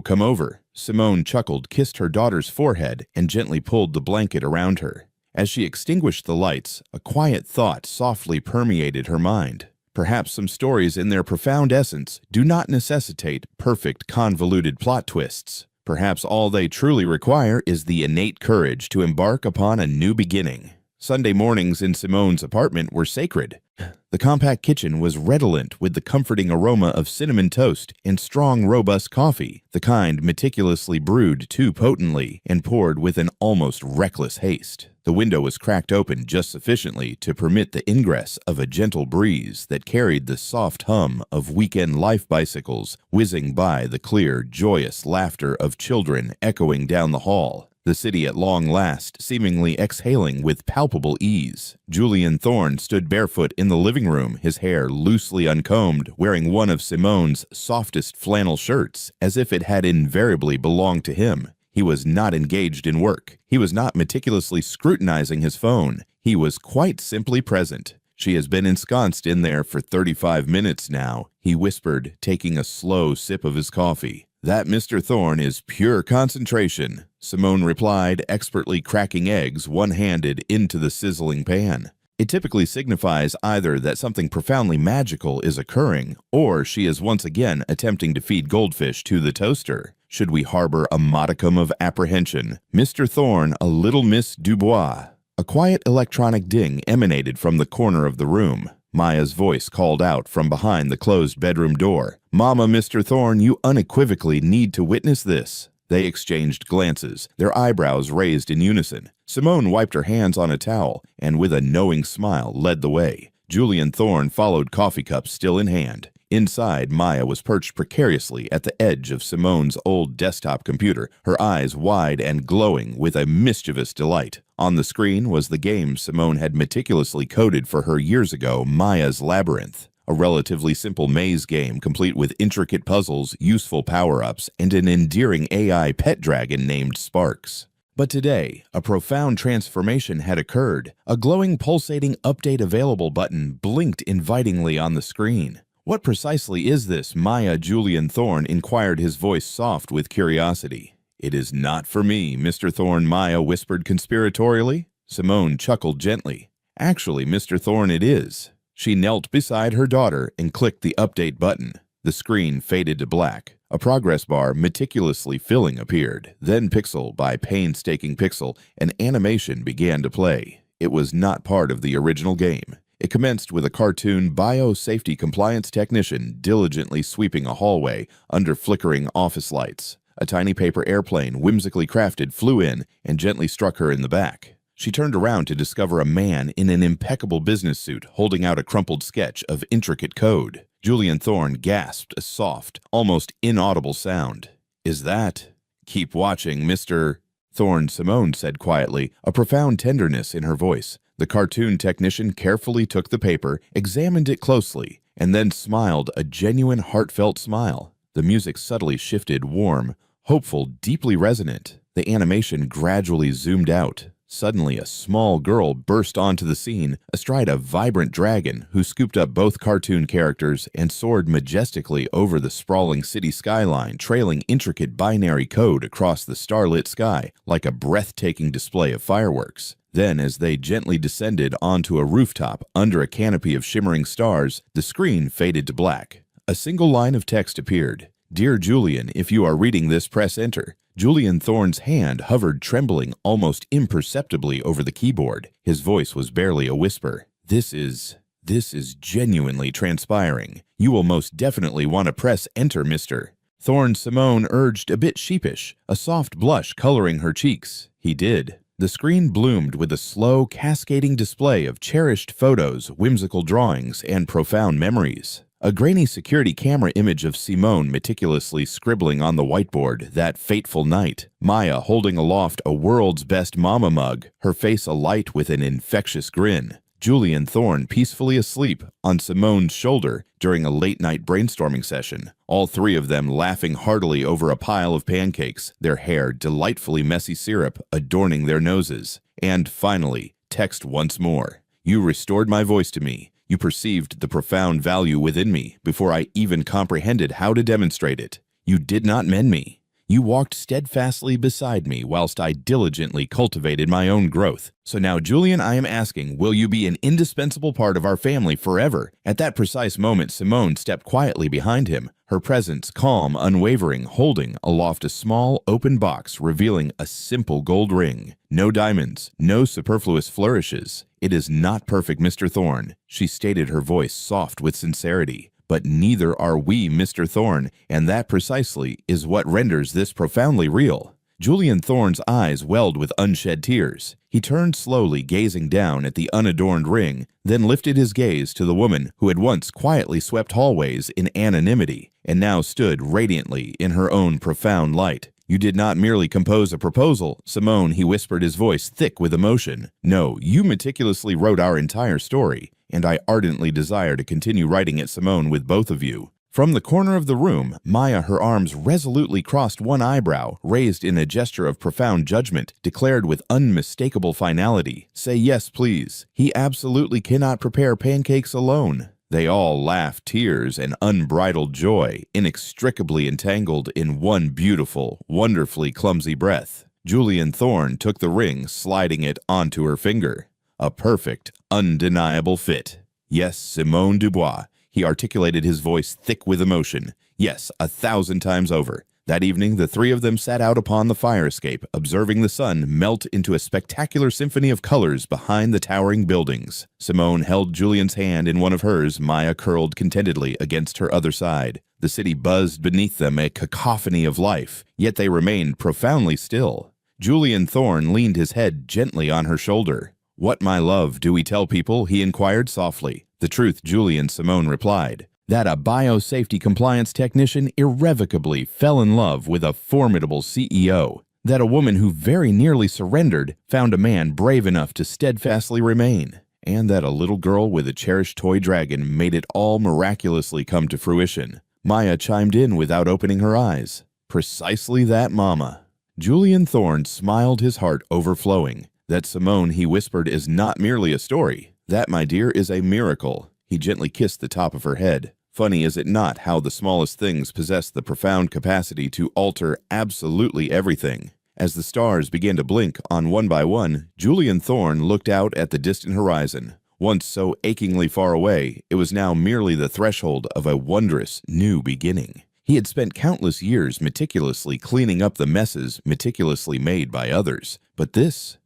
Speaker 1: come over." Simone chuckled, kissed her daughter's forehead, and gently pulled the blanket around her. As she extinguished the lights, a quiet thought softly permeated her mind. Perhaps some stories in their profound essence do not necessitate perfect, convoluted plot twists. Perhaps all they truly require is the innate courage to embark upon a new beginning. Sunday mornings in Simone's apartment were sacred. The compact kitchen was redolent with the comforting aroma of cinnamon toast and strong, robust coffee, the kind meticulously brewed too potently and poured with an almost reckless haste. The window was cracked open just sufficiently to permit the ingress of a gentle breeze that carried the soft hum of weekend life bicycles whizzing by, the clear, joyous laughter of children echoing down the hall. The city at long last seemingly exhaling with palpable ease. Julian Thorne stood barefoot in the living room, his hair loosely uncombed, wearing one of Simone's softest flannel shirts, as if it had invariably belonged to him. He was not engaged in work. He was not meticulously scrutinizing his phone. He was quite simply present. "She has been ensconced in there for 35 minutes now," he whispered, taking a slow sip of his coffee. "That, Mr. Thorne, is pure concentration," Simone replied, expertly cracking eggs one-handed into the sizzling pan. It typically signifies either that something profoundly magical is occurring, or she is once again attempting to feed goldfish to the toaster. Should we harbor a modicum of apprehension, Mr. Thorne, a little Miss Dubois. A quiet electronic ding emanated from the corner of the room. Maya's voice called out from behind the closed bedroom door. "Mama, Mr. Thorne, you unequivocally need to witness this." They exchanged glances, their eyebrows raised in unison. Simone wiped her hands on a towel and with a knowing smile led the way. Julian Thorne followed, coffee cup still in hand. Inside, Maya was perched precariously at the edge of Simone's old desktop computer, her eyes wide and glowing with a mischievous delight. On the screen was the game Simone had meticulously coded for her years ago, Maya's Labyrinth, a relatively simple maze game complete with intricate puzzles, useful power-ups, and an endearing AI pet dragon named Sparks. But today, a profound transformation had occurred. A glowing, pulsating update available button blinked invitingly on the screen. "What precisely is this, Maya?" Julian Thorne inquired, his voice soft with curiosity. "It is not for me, Mr. Thorne," Maya whispered conspiratorially. Simone chuckled gently. "Actually, Mr. Thorne, it is." She knelt beside her daughter and clicked the update button. The screen faded to black. A progress bar meticulously filling appeared. Then, pixel by painstaking pixel, an animation began to play. It was not part of the original game. It commenced with a cartoon biosafety compliance technician diligently sweeping a hallway under flickering office lights. A tiny paper airplane, whimsically crafted, flew in and gently struck her in the back. She turned around to discover a man in an impeccable business suit holding out a crumpled sketch of intricate code. Julian Thorne gasped a soft, almost inaudible sound. "Is that—" "Keep watching, Mr. Thorne," Simone said quietly, a profound tenderness in her voice. The cartoon technician carefully took the paper, examined it closely, and then smiled a genuine, heartfelt smile. The music subtly shifted, warm, hopeful, deeply resonant. The animation gradually zoomed out. Suddenly, a small girl burst onto the scene, astride a vibrant dragon who scooped up both cartoon characters and soared majestically over the sprawling city skyline, trailing intricate binary code across the starlit sky like a breathtaking display of fireworks. Then, as they gently descended onto a rooftop under a canopy of shimmering stars, the screen faded to black. A single line of text appeared. "Dear Julian, if you are reading this, press enter." Julian Thorne's hand hovered trembling almost imperceptibly over the keyboard. His voice was barely a whisper. This is genuinely transpiring. You will most definitely want to press enter, Mr. Thorne," Simone urged, a bit sheepish, a soft blush coloring her cheeks. He did. The screen bloomed with a slow, cascading display of cherished photos, whimsical drawings, and profound memories. A grainy security camera image of Simone meticulously scribbling on the whiteboard that fateful night. Maya holding aloft a world's best mama mug, her face alight with an infectious grin. Julian Thorne peacefully asleep on Simone's shoulder during a late-night brainstorming session, all three of them laughing heartily over a pile of pancakes, their hair delightfully messy syrup adorning their noses. And finally, text once more. You restored my voice to me. You perceived the profound value within me before I even comprehended how to demonstrate it. You did not mend me. You walked steadfastly beside me whilst I diligently cultivated my own growth. So now, Julian, I am asking, will you be an indispensable part of our family forever? At that precise moment, Simone stepped quietly behind him, her presence calm, unwavering, holding aloft a small, open box revealing a simple gold ring. No diamonds, no superfluous flourishes. It is not perfect, Mr. Thorne, she stated, her voice soft with sincerity. But neither are we, Mr. Thorne, and that precisely is what renders this profoundly real. Julian Thorne's eyes welled with unshed tears. He turned slowly, gazing down at the unadorned ring, then lifted his gaze to the woman who had once quietly swept hallways in anonymity and now stood radiantly in her own profound light. You did not merely compose a proposal, Simone, he whispered, his voice thick with emotion. No, you meticulously wrote our entire story, and I ardently desire to continue writing it, Simone, with both of you. From the corner of the room, Maya, her arms resolutely crossed, one eyebrow raised in a gesture of profound judgment, declared with unmistakable finality, "Say yes, please. He absolutely cannot prepare pancakes alone." They all laughed, tears and unbridled joy, inextricably entangled in one beautiful, wonderfully clumsy breath. Julian Thorne took the ring, sliding it onto her finger. A perfect, undeniable fit. Yes, Simone Dubois, he articulated, his voice thick with emotion. Yes, 1,000 times over. That evening, the three of them sat out upon the fire escape, observing the sun melt into a spectacular symphony of colors behind the towering buildings. Simone held Julian's hand in one of hers, Maya curled contentedly against her other side. The city buzzed beneath them, a cacophony of life, yet they remained profoundly still. Julian Thorne leaned his head gently on her shoulder. "What, my love, do we tell people?" he inquired softly. "The truth," Julian, Simone replied. "That a biosafety compliance technician irrevocably fell in love with a formidable CEO. That a woman who very nearly surrendered found a man brave enough to steadfastly remain. And that a little girl with a cherished toy dragon made it all miraculously come to fruition." Maya chimed in without opening her eyes. "Precisely that, Mama." Julian Thorne smiled, his heart overflowing. "That, Simone," he whispered, "is not merely a story. That, my dear, is a miracle." He gently kissed the top of her head. Funny, is it not, how the smallest things possess the profound capacity to alter absolutely everything? As the stars began to blink on one by one, Julian Thorne looked out at the distant horizon. Once so achingly far away, it was now merely the threshold of a wondrous new beginning. He had spent countless years meticulously cleaning up the messes meticulously made by others. But this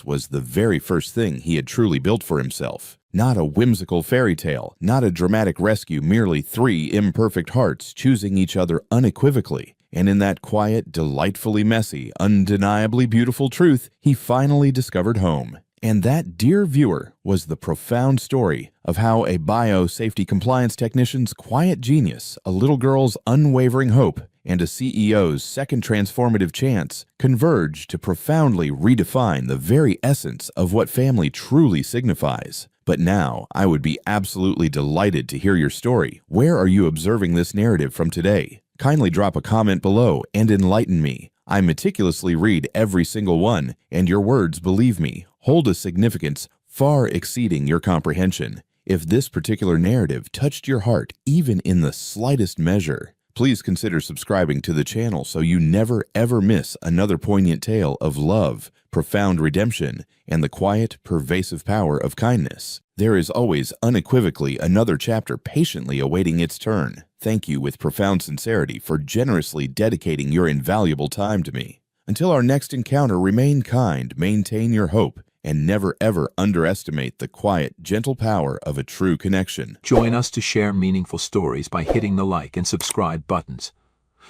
Speaker 1: was the very first thing he had truly built for himself. Not a whimsical fairy tale, not a dramatic rescue, merely three imperfect hearts choosing each other unequivocally. And in that quiet, delightfully messy, undeniably beautiful truth, he finally discovered home. And that, dear viewer, was the profound story of how a biosafety compliance technician's quiet genius, a little girl's unwavering hope, and a CEO's second transformative chance converged to profoundly redefine the very essence of what family truly signifies. But now, I would be absolutely delighted to hear your story. Where are you observing this narrative from today? Kindly drop a comment below and enlighten me. I meticulously read every single one, and your words, believe me, hold a significance far exceeding your comprehension. If this particular narrative touched your heart even in the slightest measure, please consider subscribing to the channel so you never ever miss another poignant tale of love, profound redemption, and the quiet, pervasive power of kindness. There is always unequivocally another chapter patiently awaiting its turn. Thank you with profound sincerity for generously dedicating your invaluable time to me. Until our next encounter, remain kind, maintain your hope, and never ever underestimate the quiet, gentle power of a true connection.
Speaker 2: Join us to share meaningful stories by hitting the like and subscribe buttons.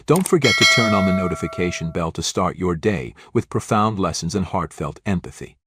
Speaker 2: Don't forget to turn on the notification bell to start your day with profound lessons and heartfelt empathy.